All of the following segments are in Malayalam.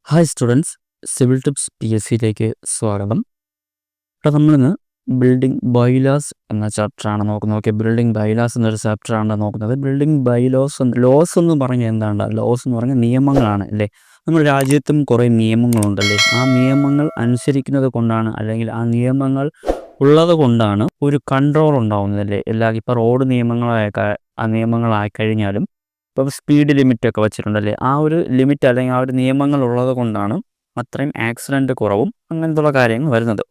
ഹായ് സ്റ്റുഡൻസ്, സിവിൽ ടിപ്സ് PSCയിലേക്ക് സ്വാഗതം. ഇവിടെ നമ്മളിന്ന് ബിൽഡിംഗ് ബൈലാസ് എന്ന ചാപ്റ്ററാണ് നോക്കുന്നത്. ബിൽഡിംഗ് ബൈലാസ് എന്നൊരു ചാപ്റ്ററാണ് നോക്കുന്നത്. ബിൽഡിംഗ് ലോസ് എന്ന് പറഞ്ഞാൽ എന്താണ്? ലോസ് എന്ന് പറഞ്ഞാൽ നിയമങ്ങളാണ് അല്ലേ. നമ്മുടെ രാജ്യത്തും കുറേ നിയമങ്ങളുണ്ടല്ലേ. ആ നിയമങ്ങൾ അനുസരിക്കുന്നത് കൊണ്ടാണ്, അല്ലെങ്കിൽ ആ നിയമങ്ങൾ ഉള്ളത് കൊണ്ടാണ് ഒരു കൺട്രോൾ ഉണ്ടാവുന്നതല്ലേ. ഇപ്പോൾ റോഡ് നിയമങ്ങളായി കഴിഞ്ഞാലും ഇപ്പം സ്പീഡ് ലിമിറ്റൊക്കെ വെച്ചിട്ടുണ്ടല്ലേ. ആ ഒരു ലിമിറ്റ് അല്ലെങ്കിൽ ആ ഒരു നിയമങ്ങൾ ഉള്ളത് കൊണ്ടാണ് അത്രയും ആക്സിഡൻറ്റ് കുറവും അങ്ങനത്തുള്ള കാര്യങ്ങൾ വരുന്നത്.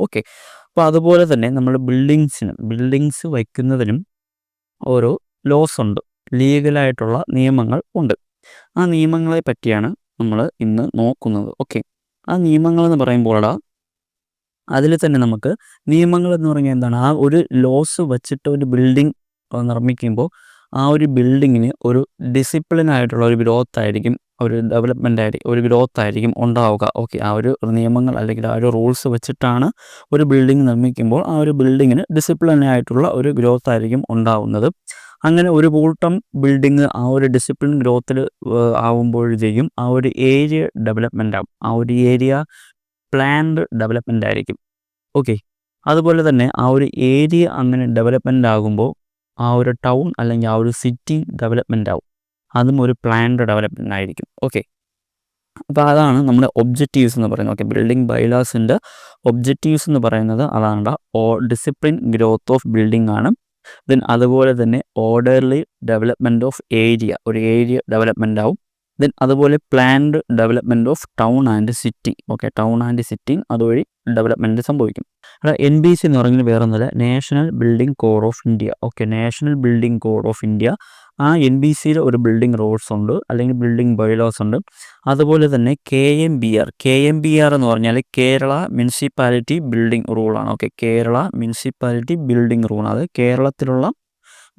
അപ്പോൾ അതുപോലെ തന്നെ നമ്മൾ ബിൽഡിങ്സ് വയ്ക്കുന്നതിനും ഓരോ ലോസ് ഉണ്ട്, ലീഗലായിട്ടുള്ള നിയമങ്ങൾ ഉണ്ട്. ആ നിയമങ്ങളെ പറ്റിയാണ് നമ്മൾ ഇന്ന് നോക്കുന്നത്. ആ നിയമങ്ങളെന്ന് പറയുമ്പോൾ അതിൽ തന്നെ നമുക്ക് നിയമങ്ങളെന്ന് പറഞ്ഞാൽ എന്താണ്? ആ ഒരു ലോസ് വച്ചിട്ട് ഒരു ബിൽഡിംഗ് നിർമ്മിക്കുമ്പോൾ ആ ഒരു ബിൽഡിങ്ങിന് ഒരു ഡിസിപ്ലിനായിട്ടുള്ള ഒരു ഗ്രോത്ത് ആയിരിക്കും, ഒരു ഗ്രോത്ത് ആയിരിക്കും ഉണ്ടാവുക. ആ ഒരു നിയമങ്ങൾ അല്ലെങ്കിൽ ആ ഒരു റൂൾസ് വെച്ചിട്ടാണ് ഒരു ബിൽഡിംഗ് നിർമ്മിക്കുമ്പോൾ ആ ഒരു ബിൽഡിങ്ങിന് ഡിസിപ്ലിനായിട്ടുള്ള ഒരു ഗ്രോത്ത് ആയിരിക്കും ഉണ്ടാവുന്നത്. അങ്ങനെ ഒരു കൂട്ടം ബിൽഡിങ് ആ ഒരു ഡിസിപ്ലിൻ ഗ്രോത്തിൽ ആവുമ്പോഴത്തേക്കും ആ ഒരു ഏരിയ ഡെവലപ്മെൻ്റ് ആവും. ആ ഒരു ഏരിയ പ്ലാൻഡ് ഡെവലപ്മെൻ്റ് ആയിരിക്കും. അതുപോലെ തന്നെ ആ ഒരു ഏരിയ അങ്ങനെ ഡെവലപ്മെൻ്റ് ആകുമ്പോൾ ആ ഒരു ടൗൺ അല്ലെങ്കിൽ ആ ഒരു സിറ്റി ഡെവലപ്മെൻ്റ് ആവും. അതും ഒരു പ്ലാൻഡ് ഡെവലപ്മെൻ്റ് ആയിരിക്കും. അപ്പോൾ അതാണ് നമ്മുടെ ഒബ്ജക്റ്റീവ്സ് എന്ന് പറയുന്നത്. ബിൽഡിംഗ് ബൈലാസിൻ്റെ ഒബ്ജക്റ്റീവ്സ് എന്ന് പറയുന്നത് അതാണ്. ഡിസിപ്ലിൻ ഗ്രോത്ത് ഓഫ് ബിൽഡിംഗ് ആണ്. ദെൻ അതുപോലെ തന്നെ ഓർഡർലി ഡെവലപ്മെൻറ്റ് ഓഫ് ഏരിയ, ഒരു ഏരിയ ഡെവലപ്മെൻ്റ് ആവും. ദെൻ അതുപോലെ planned development of town and city. Town and city അതുവഴി ഡെവലപ്മെൻറ്റ് സംഭവിക്കും. NBC എന്ന് പറയുന്നത് വേറെ ഒന്നുമില്ല, national building code of India. National building code of India. ആ NBCയിൽ ഒരു ബിൽഡിംഗ് റൂൾസ് ഉണ്ട്, അല്ലെങ്കിൽ ബിൽഡിംഗ് ബൈലോസ് ഉണ്ട്. അതുപോലെ തന്നെ KMBR എന്ന് പറഞ്ഞാൽ കേരള മുനിസിപ്പാലിറ്റി ബിൽഡിംഗ് റൂളാണ്. Kerala municipality building rule. അത് കേരളത്തിലുള്ള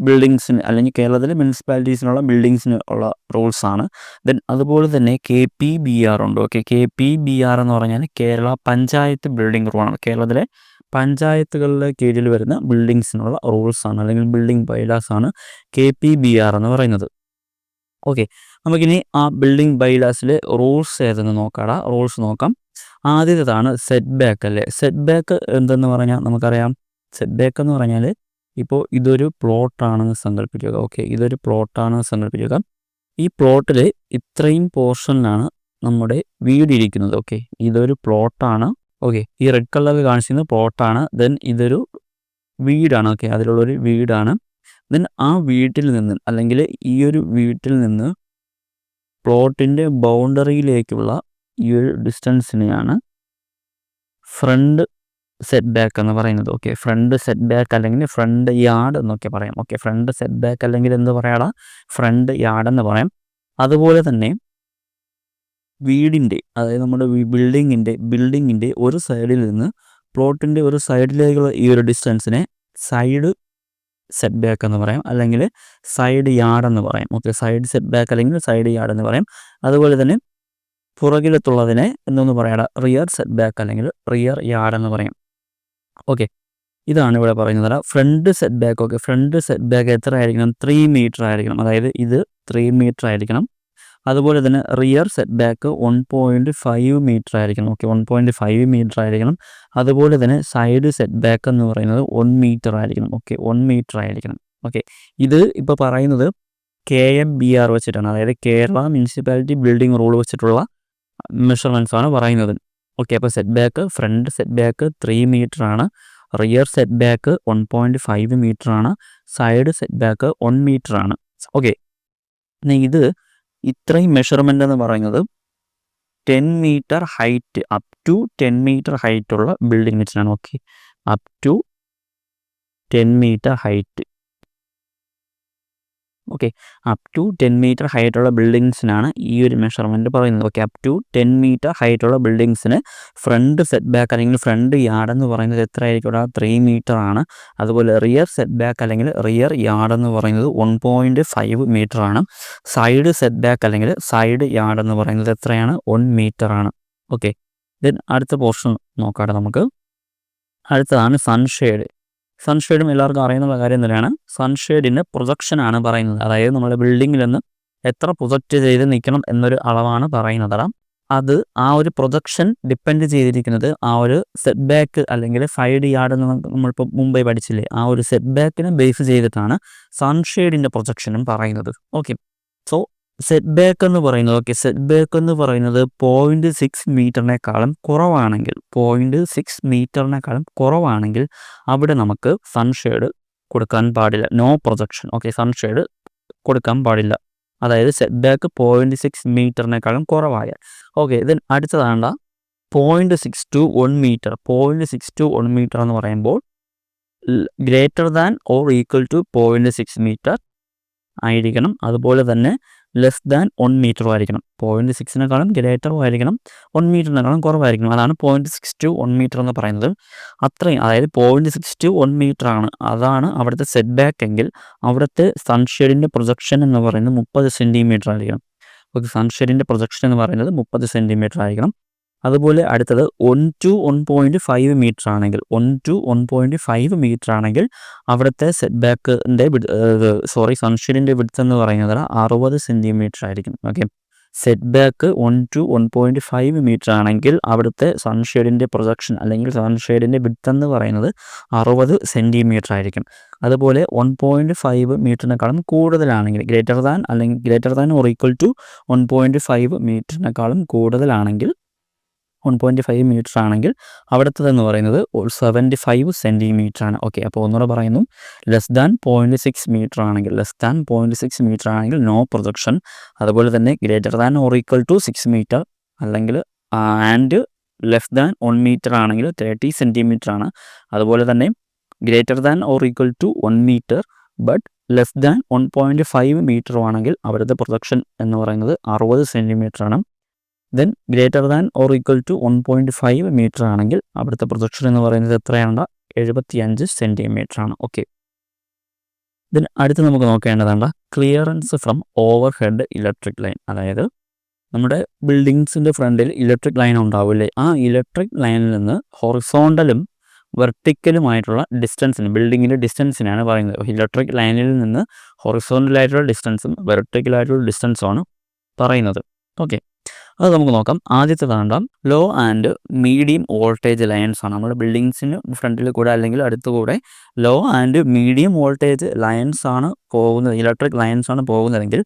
ബിൽഡിങ്സിന് അല്ലെങ്കിൽ കേരളത്തിലെ മുനിസിപ്പാലിറ്റീസിനുള്ള ബിൽഡിങ്സിന് ഉള്ള റൂൾസാണ്. ദെൻ അതുപോലെ തന്നെ KPBR ഉണ്ട്. KPBR എന്ന് പറഞ്ഞാൽ കേരള പഞ്ചായത്ത് ബിൽഡിംഗ് റൂളാണ്. കേരളത്തിലെ പഞ്ചായത്തുകളുടെ കീഴിൽ വരുന്ന ബിൽഡിങ്സിനുള്ള റൂൾസാണ്, അല്ലെങ്കിൽ ബിൽഡിംഗ് ബൈലാസാണ് KPBR എന്ന് പറയുന്നത്. നമുക്കിനി ആ ബിൽഡിംഗ് ബൈലാസിലെ റൂൾസ് ഏതെന്ന് റൂൾസ് നോക്കാം. ആദ്യത്തേതാണ് സെറ്റ് ബാക്ക് അല്ലേ. സെറ്റ് ബാക്ക് എന്തെന്ന് പറഞ്ഞാൽ നമുക്കറിയാം. സെറ്റ് ബാക്ക് എന്ന് പറഞ്ഞാൽ ഇപ്പോൾ ഇതൊരു പ്ലോട്ടാണെന്ന് സങ്കല്പിക്കുക. ഇതൊരു പ്ലോട്ടാണെന്ന് സങ്കല്പിക്കുക. ഈ പ്ലോട്ടിൽ ഇത്രയും പോർഷനിലാണ് നമ്മുടെ വീടിരിക്കുന്നത്. ഇതൊരു പ്ലോട്ടാണ്. ഈ റെഡ് കളറിൽ കാണിച്ചിരുന്നത് പ്ലോട്ടാണ്. ദെൻ ഇതൊരു വീടാണ്. അതിലുള്ളൊരു വീടാണ്. ദെൻ ആ വീട്ടിൽ നിന്ന്, അല്ലെങ്കിൽ ഈ ഒരു വീട്ടിൽ നിന്ന് പ്ലോട്ടിൻ്റെ ബൗണ്ടറിയിലേക്കുള്ള ഈ ഒരു ഡിസ്റ്റൻസിനെയാണ് ഫ്രണ്ട് സെറ്റ് ബാക്ക് എന്ന് പറയുന്നത്. ഫ്രണ്ട് സെറ്റ് ബാക്ക് അല്ലെങ്കിൽ ഫ്രണ്ട് യാർഡ് എന്നൊക്കെ പറയാം. ഫ്രണ്ട് സെറ്റ് ബാക്ക് അല്ലെങ്കിൽ എന്ത് പറയാടാ? ഫ്രണ്ട് യാർഡ് എന്ന് പറയാം. അതുപോലെ തന്നെ വീടിൻ്റെ, അതായത് നമ്മുടെ ബിൽഡിങ്ങിൻ്റെ ഒരു സൈഡിൽ നിന്ന് പ്ലോട്ടിൻ്റെ ഒരു സൈഡിലേക്കുള്ള ഈ ഒരു ഡിസ്റ്റൻസിനെ സൈഡ് സെറ്റ് ബാക്ക് എന്ന് പറയാം, അല്ലെങ്കിൽ സൈഡ് യാർഡ് എന്ന് പറയാം. സൈഡ് സെറ്റ് ബാക്ക് അല്ലെങ്കിൽ സൈഡ് യാർഡ് എന്ന് പറയാം. അതുപോലെ തന്നെ പുറകിലത്തുള്ളതിനെ എന്തെന്ന് പറയാടാ? റിയർ സെറ്റ് ബാക്ക് അല്ലെങ്കിൽ റിയർ യാർഡ് എന്ന് പറയാം. ഇതാണ് ഇവിടെ പറയുന്നത്. Front set back. Front set back എത്ര ആയിരിക്കണം? 3 മീറ്റർ ആയിരിക്കണം. അതായത് ഇത് 3 മീറ്റർ ആയിരിക്കണം. അതുപോലെ തന്നെ റിയർ സെറ്റ് ബാക്ക് 1.5 മീറ്റർ ആയിരിക്കണം. 1.5 മീറ്റർ ആയിരിക്കണം. അതുപോലെ തന്നെ സൈഡ് സെറ്റ് ബാക്ക് എന്ന് പറയുന്നത് 1 മീറ്റർ ആയിരിക്കണം. 1 മീറ്റർ ആയിരിക്കണം. ഇത് ഇപ്പോൾ പറയുന്നത് KMBR വെച്ചിട്ടാണ്, അതായത് കേരള മുനിസിപ്പാലിറ്റി ബിൽഡിംഗ് റൂൾ വെച്ചിട്ടുള്ള മെഷർമെൻറ്റ്സ് ആണ് പറയുന്നത്. അപ്പോൾ set back, front set back 3 metre ആണ്. റിയർ സെറ്റ് ബാക്ക് 1.5 മീറ്റർ ആണ്. സൈഡ് സെറ്റ് ബാക്ക് 1 മീറ്റർ ആണ്. ഇത് ഇത്രയും മെഷർമെൻ്റ് എന്ന് പറയുന്നത് 10 metre height, up to 10 metre height ഉള്ള ബിൽഡിങ്ങിനാണ്. Up to 10 metre height. Up to 10 metre ഹൈറ്റുള്ള ബിൽഡിങ്സിനാണ് ഈ ഒരു മെഷർമെൻറ്റ് പറയുന്നത്. അപ് ടു 10 മീറ്റർ ഹൈറ്റുള്ള ബിൽഡിങ്സിന് ഫ്രണ്ട് സെറ്റ് ബാക്ക് അല്ലെങ്കിൽ ഫ്രണ്ട് യാർഡ് എന്ന് പറയുന്നത് എത്ര ആയിരിക്കും? 3 മീറ്റർ ആണ്. അതുപോലെ റിയർ സെറ്റ് ബാക്ക് അല്ലെങ്കിൽ റിയർ യാർഡ് എന്ന് പറയുന്നത് 1.5 മീറ്റർ ആണ്. സൈഡ് സെറ്റ് ബാക്ക് അല്ലെങ്കിൽ സൈഡ് യാർഡ് എന്ന് പറയുന്നത് എത്രയാണ്? 1 മീറ്റർ ആണ്. ദെൻ അടുത്ത പോർഷൻ നമുക്ക്. അടുത്തതാണ് സൺഷെയ്ഡ്. സൺഷെയ്ഡും എല്ലാവർക്കും അറിയുന്ന കാര്യം തന്നെയാണ്. സൺഷെയ്ഡിൻ്റെ പ്രൊജക്ഷനാണ് പറയുന്നത്. അതായത് നമ്മുടെ ബിൽഡിങ്ങിൽ നിന്ന് എത്ര പ്രൊജക്റ്റ് ചെയ്ത് നിൽക്കണം എന്നൊരു അളവാണ് പറയുന്നത്. അത് ആ ഒരു പ്രൊജക്ഷൻ ഡിപ്പെൻഡ് ചെയ്തിരിക്കുന്നത് ആ ഒരു സെറ്റ് ബാക്ക് അല്ലെങ്കിൽ 5 യാർഡ് എന്ന് നമ്മളിപ്പോൾ മുമ്പേ പഠിച്ചില്ലേ, ആ ഒരു സെറ്റ് ബാക്കിനെ ബേസ് ചെയ്തിട്ടാണ് സൺഷെയ്ഡിൻ്റെ പ്രൊജക്ഷനും പറയുന്നത്. ഓക്കെ, സോ സെറ്റ് ബാക്ക് എന്ന് പറയുന്നത് 0.6 മീറ്ററിനേക്കാളും കുറവാണെങ്കിൽ അവിടെ നമുക്ക് സൺഷെയ്ഡ് കൊടുക്കാൻ പാടില്ല. No projection. ഓക്കെ, സൺഷെയ്ഡ് കൊടുക്കാൻ പാടില്ല. അതായത് സെറ്റ് ബാക്ക് 0.6 മീറ്ററിനേക്കാളും കുറവായാൽ. ഓക്കെ, ഇതിന് അടുത്തതാണ് 0.6 to 1 മീറ്റർ. 0.6 to 1 മീറ്റർ എന്ന് പറയുമ്പോൾ greater than or equal to 0.6 metre ആയിരിക്കണം. അതുപോലെ തന്നെ ലെസ് ദാൻ 1 മീറ്ററും ആയിരിക്കണം. 0.6 ഗ്രേറ്ററും ആയിരിക്കണം, 1 മീറ്ററിനേക്കാളും കുറവായിരിക്കണം. അതാണ് 0.6 to 1 മീറ്റർ എന്ന് പറയുന്നത്. അത്രയും, അതായത് 0.6 to 1 മീറ്റർ ആണ്, അതാണ് അവിടുത്തെ സെറ്റ് ബാക്ക് എങ്കിൽ അവിടുത്തെ സൺഷെയ്ഡിൻ്റെ പ്രൊജക്ഷൻ എന്ന് പറയുന്നത് 30 സെൻറ്റിമീറ്റർ ആയിരിക്കണം. ഓക്കെ, സൺഷെയ്ഡിൻ്റെ പ്രൊജക്ഷൻ എന്ന് പറയുന്നത് 30 സെൻറ്റിമീറ്റർ ആയിരിക്കണം. അതുപോലെ അടുത്തത് 1 to 1.5 മീറ്റർ ആണെങ്കിൽ 1 to 1.5 മീറ്റർ ആണെങ്കിൽ അവിടുത്തെ സെറ്റ് ബാക്കിൻ്റെ സൺഷെയ്ഡിൻ്റെ വിഡ്ത്ത് എന്ന് പറയുന്നത് 60 സെൻറ്റിമീറ്റർ ആയിരിക്കും. Okay, set back 1 to 1.5 metre ആണെങ്കിൽ അവിടുത്തെ സൺഷെയ്ഡിൻ്റെ പ്രൊജക്ഷൻ അല്ലെങ്കിൽ സൺഷെയ്ഡിൻ്റെ വിഡ്ത്ത് എന്ന് പറയുന്നത് 60 സെൻറ്റിമീറ്റർ ആയിരിക്കും. അതുപോലെ 1.5 മീറ്ററിനേക്കാളും കൂടുതലാണെങ്കിൽ greater than or equal to 1.5 മീറ്ററിനേക്കാളും കൂടുതലാണെങ്കിൽ 1.5 മീറ്റർ ആണെങ്കിൽ അവിടുത്തതെന്ന് പറയുന്നത് 75 സെൻറ്റിമീറ്റർ ആണ്. ഓക്കെ, അപ്പോൾ ഒന്നുകൂടെ പറയുന്നു, ലെസ് ദാൻ 0.6 മീറ്റർ ആണെങ്കിൽ നോ പ്രൊജക്ഷൻ. അതുപോലെ തന്നെ greater than or equal to 6 metre അല്ലെങ്കിൽ ആൻഡ് ലെസ് ദാൻ 1 മീറ്റർ ആണെങ്കിൽ 30 സെൻറ്റിമീറ്റർ ആണ്. അതുപോലെ തന്നെ greater than or equal to 1 metre but less than 1.5 metre ആണെങ്കിൽ അവിടുത്തെ പ്രൊജക്ഷൻ എന്ന് പറയുന്നത് 60 സെൻറ്റിമീറ്റർ ആണ്. Then greater than or equal to 1.5 metre ആണെങ്കിൽ അവിടുത്തെ പ്രൊജക്ഷൻ എന്ന് പറയുന്നത് എത്രയാണ്? 75 സെൻറ്റിമീറ്റർ ആണ്. ഓക്കെ, ദെൻ അടുത്ത് നമുക്ക് നോക്കേണ്ടതാണ് clearance from over head electric line. അതായത് നമ്മുടെ ബിൽഡിങ്സിൻ്റെ ഫ്രണ്ടിൽ ഇലക്ട്രിക് ലൈൻ ഉണ്ടാവില്ലേ, ആ ഇലക്ട്രിക് ലൈനിൽ നിന്ന് ഹൊറിസോണ്ടലും വെർട്ടിക്കലുമായിട്ടുള്ള ബിൽഡിങ്ങിൻ്റെ ഡിസ്റ്റൻസിനാണ് പറയുന്നത്. ഇലക്ട്രിക് ലൈനിൽ നിന്ന് ഹൊറിസോണ്ടലായിട്ടുള്ള ഡിസ്റ്റൻസും വെർട്ടിക്കലായിട്ടുള്ള ഡിസ്റ്റൻസുമാണ് പറയുന്നത്. ഓക്കെ, അത് നമുക്ക് നോക്കാം. ആദ്യത്തേതാണ് low and medium voltage lines ആണ്. നമ്മുടെ ബിൽഡിങ്സിന് ഫ്രണ്ടിൽ കൂടെ അല്ലെങ്കിൽ അടുത്തുകൂടെ low and medium voltage lines ആണ് പോകുന്നത്, ഇലക്ട്രിക് ലൈൻസ് ആണ് പോകുന്നതെങ്കിൽ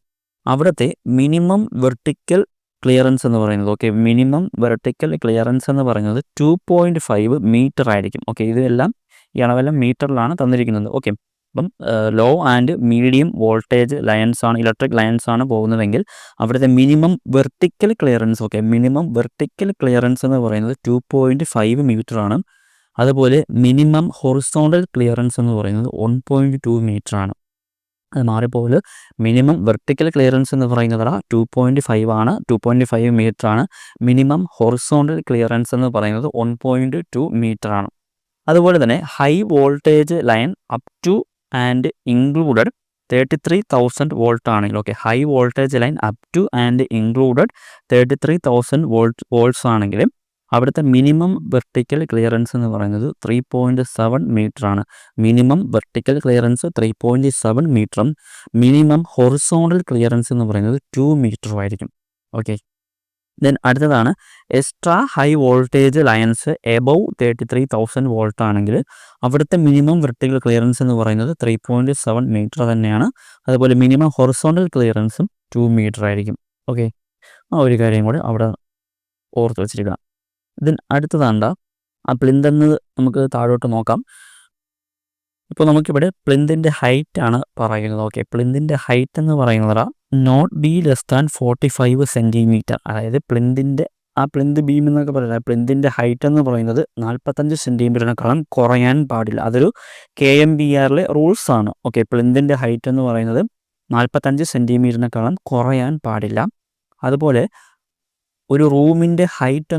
അവിടുത്തെ മിനിമം വെർട്ടിക്കൽ ക്ലിയറൻസ് എന്ന് പറയുന്നത് മിനിമം വെർട്ടിക്കൽ ക്ലിയറൻസ് എന്ന് പറയുന്നത് 2.5 മീറ്റർ ആയിരിക്കും. ഓക്കെ, ഇതെല്ലാം ഈ അളവെല്ലാം മീറ്ററിലാണ് തന്നിരിക്കുന്നത്. ഓക്കെ, അപ്പം law and medium voltage lines ആണ്, ഇലക്ട്രിക് ലൈൻസ് ആണ് പോകുന്നതെങ്കിൽ അവിടുത്തെ മിനിമം വെർട്ടിക്കൽ ക്ലിയറൻസ് എന്ന് പറയുന്നത് 2.5 മീറ്റർ ആണ്. അതുപോലെ മിനിമം ഹൊറിസോണ്ടൽ ക്ലിയറൻസ് എന്ന് പറയുന്നത് 1.2 മീറ്റർ ആണ്. അത് മാറിപ്പോലെ മിനിമം വെർട്ടിക്കൽ ക്ലിയറൻസ് എന്ന് പറയുന്നത് 2.5 മീറ്റർ ആണ്. മിനിമം ഹൊറിസോണ്ടൽ ക്ലിയറൻസ് എന്ന് പറയുന്നത് 1.2 മീറ്റർ ആണ്. അതുപോലെ തന്നെ high voltage line up to and included 33,000 volt ആണെങ്കിൽ high voltage line up to and included 33,000 volts ആണെങ്കിൽ അവിടുത്തെ മിനിമം വെർട്ടിക്കൽ ക്ലിയറൻസ് എന്ന് പറയുന്നത് 3.7 മീറ്റർ ആണ്. മിനിമം വെർട്ടിക്കൽ ക്ലിയറൻസ് 3.7 മീറ്ററും മിനിമം ഹൊറിസോണ്ടൽ ക്ലിയറൻസ് എന്ന് പറയുന്നത് 2 മീറ്ററും ആയിരിക്കും. ഓക്കെ, ദെൻ അടുത്തതാണ് extra high voltage lines above 33,000 volt ആണെങ്കിൽ അവിടുത്തെ മിനിമം വെർട്ടിക്കൽ ക്ലിയറൻസ് എന്ന് പറയുന്നത് 3.7 മീറ്റർ തന്നെയാണ്. അതുപോലെ മിനിമം ഹൊറിസോണ്ടൽ ക്ലിയറൻസും 2 മീറ്റർ ആയിരിക്കും. ഓക്കെ, ആ ഒരു കാര്യം കൂടെ അവിടെ ഓർത്ത് വെച്ചിരിക്കുക. ദെൻ അടുത്തതാണ് ആ പ്ലിന്തെന്ന് നമുക്ക് താഴോട്ട് നോക്കാം. ഇപ്പോൾ നമുക്കിവിടെ പ്ലിന്തിൻ്റെ ഹൈറ്റ് ആണ് പറയുന്നത്. ഓക്കെ, പ്ലിന്തിൻ്റെ ഹൈറ്റ് എന്ന് പറയുന്നത് not be less than 45 centimetre. അതായത് പ്ലിന്ത് ബീം എന്നൊക്കെ പറയുന്നത് പ്ലിന്തിൻ്റെ ഹൈറ്റ് എന്ന് പറയുന്നത് 45 സെൻറ്റിമീറ്ററിനേക്കാളും കുറയാൻ പാടില്ല. അതൊരു KMBRലെ റൂൾസ് ആണ്. ഓക്കെ, പ്ലിന്തിൻ്റെ ഹൈറ്റ് എന്ന് പറയുന്നത് 45 സെൻറ്റിമീറ്ററിനേക്കാളും കുറയാൻ പാടില്ല. അതുപോലെ ഒരു റൂമിൻ്റെ ഹൈറ്റ്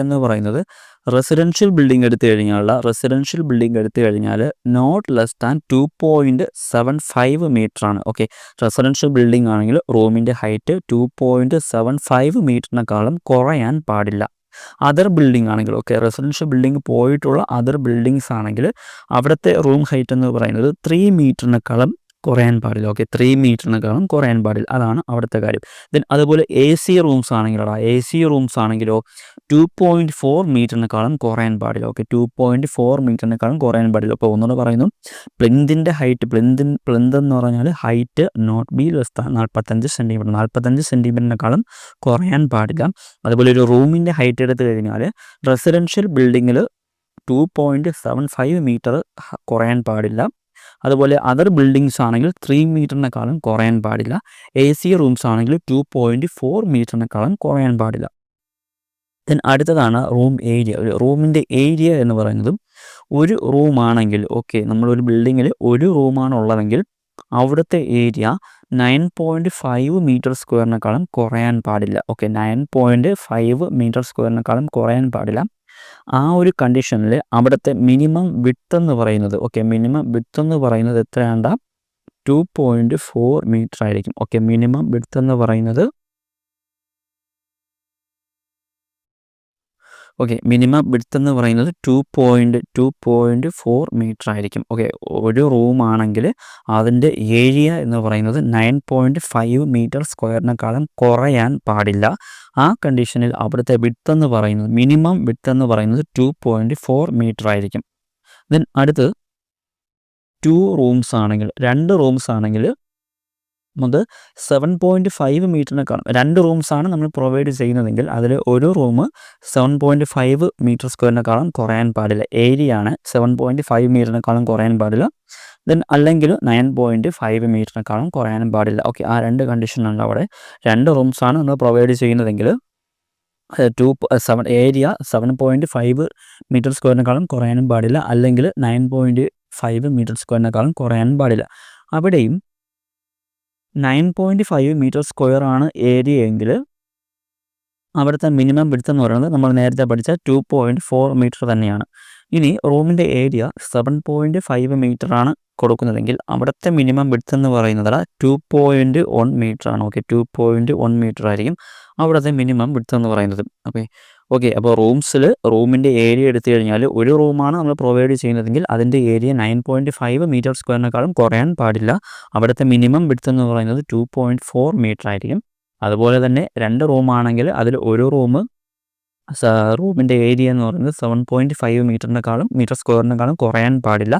എന്ന് പറയുന്നത് റെസിഡൻഷ്യൽ ബിൽഡിംഗ് എടുത്തു കഴിഞ്ഞാൽ നോട്ട് ലെസ് ദാൻ 2.75 മീറ്റർ ആണ്. ഓക്കെ, റെസിഡൻഷ്യൽ ബിൽഡിംഗ് ആണെങ്കിൽ റൂമിൻ്റെ ഹൈറ്റ് 2.75 മീറ്ററിനേക്കാളും കുറയാൻ പാടില്ല. അതർ ബിൽഡിംഗ് ആണെങ്കിൽ റെസിഡൻഷ്യൽ ബിൽഡിംഗ് പോയിട്ടുള്ള അതർ ബിൽഡിങ്സ് ആണെങ്കിൽ അവിടുത്തെ റൂം ഹൈറ്റ് എന്ന് പറയുന്നത് 3 മീറ്ററിനേക്കാളും കുറയാൻ പാടില്ല. ഓക്കെ, 3 മീറ്ററിനേക്കാളും കുറയാൻ പാടില്ല. അതാണ് അവിടുത്തെ കാര്യം. ദെൻ അതുപോലെ എ സി റൂംസ് ആണെങ്കിലോ 2.4 മീറ്ററിനേക്കാളും കുറയാൻ പാടില്ല. ഓക്കെ, 2.4 മീറ്ററിനേക്കാളും കുറയാൻ പാടില്ല. അപ്പോൾ ഒന്നുകൂടെ പറയുന്നു, പ്ലിന്തിൻ്റെ ഹൈറ്റ് പ്ലിന്ത് എന്ന് പറഞ്ഞാൽ height not be less than 45 centimetre. 45 സെൻറ്റിമീറ്ററിനേക്കാളും കുറയാൻ പാടില്ല. അതുപോലെ ഒരു റൂമിൻ്റെ ഹൈറ്റ് എടുത്തു കഴിഞ്ഞാൽ റെസിഡൻഷ്യൽ ബിൽഡിങ്ങിൽ 2.75 മീറ്റർ കുറയാൻ പാടില്ല. അതുപോലെ അതർ ബിൽഡിങ്സ് ആണെങ്കിൽ 3 മീറ്ററിനേക്കാളും കുറയാൻ പാടില്ല. എ സി റൂംസ് ആണെങ്കിൽ 2.4 മീറ്ററിനേക്കാളും കുറയാൻ പാടില്ല. ദെൻ അടുത്തതാണ് റൂം ഏരിയ. റൂമിൻ്റെ ഏരിയ എന്ന് പറയുന്നതും ഒരു റൂമാണെങ്കിൽ, ഓക്കെ, നമ്മളൊരു ബിൽഡിങ്ങിൽ ഒരു റൂമാണ് ഉള്ളതെങ്കിൽ അവിടുത്തെ ഏരിയ 9.5 മീറ്റർ സ്ക്വയറിനേക്കാളും കുറയാൻ പാടില്ല. ഓക്കെ, 9.5 മീറ്റർ സ്ക്വയറിനേക്കാളും കുറയാൻ പാടില്ല. ആ ഒരു കണ്ടീഷനിൽ അവിടുത്തെ മിനിമം വിഡ്ത്ത് എന്ന് പറയുന്നത്, ഓക്കെ, മിനിമം വിഡ്ത്ത് എന്ന് പറയുന്നത് എത്രയാണ്ട 2.4 മീറ്റർ ആയിരിക്കും. ഓക്കെ, മിനിമം വിഡ്ത്ത് എന്ന് പറയുന്നത് മിനിമം വിഡ്ത്ത് എന്ന് പറയുന്നത് 2.4 മീറ്റർ ആയിരിക്കും. ഓക്കെ, ഒരു റൂമാണെങ്കിൽ അതിൻ്റെ ഏരിയ എന്ന് പറയുന്നത് 9.5 മീറ്റർ സ്ക്വയറിനേക്കാളും കുറയാൻ പാടില്ല. ആ കണ്ടീഷനിൽ അവിടുത്തെ വിഡ്ത്ത് എന്ന് പറയുന്നത്, മിനിമം വിഡ്ത്ത് എന്ന് പറയുന്നത് 2.4 മീറ്റർ ആയിരിക്കും. ദെൻ അടുത്ത് 2 റൂംസ് ആണെങ്കിൽ നമുക്ക് 7.5 മീറ്ററിനേക്കാളും, 2 റൂംസാണ് നമ്മൾ പ്രൊവൈഡ് ചെയ്യുന്നതെങ്കിൽ അതിൽ ഒരു റൂം 7.5 മീറ്റർ സ്ക്വയറിനേക്കാളും കുറയാൻ പാടില്ല. ഏരിയ ആണ് 7.5 മീറ്ററിനേക്കാളും കുറയാൻ പാടില്ല. ദെൻ അല്ലെങ്കിൽ 9.5 മീറ്ററിനേക്കാളും കുറയാനും പാടില്ല. ഓക്കെ, ആ 2 കണ്ടീഷനുണ്ട് അവിടെ. 2 റൂംസാണ് നമ്മൾ പ്രൊവൈഡ് ചെയ്യുന്നതെങ്കിൽ ഏരിയ 7.5 മീറ്റർ സ്ക്വയറിനേക്കാളും കുറയാനും പാടില്ല, അല്ലെങ്കിൽ 9.5 മീറ്റർ സ്ക്വയറിനേക്കാളും കുറയാനും പാടില്ല. അവിടെയും 9.5 മീറ്റർ സ്ക്വയർ ആണ് ഏരിയ എങ്കിൽ അവിടുത്തെ മിനിമം വിഡ്ത്ത് എന്ന് പറയുന്നത് നമ്മൾ നേരത്തെ പഠിച്ച 2.4 മീറ്റർ തന്നെയാണ്. ഇനി റൂമിൻ്റെ ഏരിയ 7.5 മീറ്ററാണ് കൊടുക്കുന്നതെങ്കിൽ അവിടുത്തെ മിനിമം വിഡ്ത്ത് എന്ന് പറയുന്നത് 2.1 മീറ്റർ ആണ്. ഓക്കെ, 2.1 മീറ്റർ ആയിരിക്കും അവിടുത്തെ മിനിമം വിഡ്ത്ത് എന്ന് പറയുന്നത്. ഓക്കെ, അപ്പോൾ റൂമിൻ്റെ ഏരിയ എടുത്തു കഴിഞ്ഞാൽ ഒരു റൂമാണ് നമ്മൾ പ്രൊവൈഡ് ചെയ്യുന്നതെങ്കിൽ അതിൻ്റെ ഏരിയ 9.5 മീറ്റർ സ്ക്വയറിനേക്കാളും കുറയാൻ പാടില്ല. അവിടുത്തെ മിനിമം വിഡ്ത്ത് എന്ന് പറയുന്നത് 2.4 മീറ്റർ ആയിരിക്കും. അതുപോലെ തന്നെ 2 റൂമാണെങ്കിൽ അതിൽ ഒരു റൂമിൻ്റെ ഏരിയ എന്ന് പറയുന്നത് 7.5 മീറ്റർ സ്ക്വയറിനേക്കാളും കുറയാൻ പാടില്ല.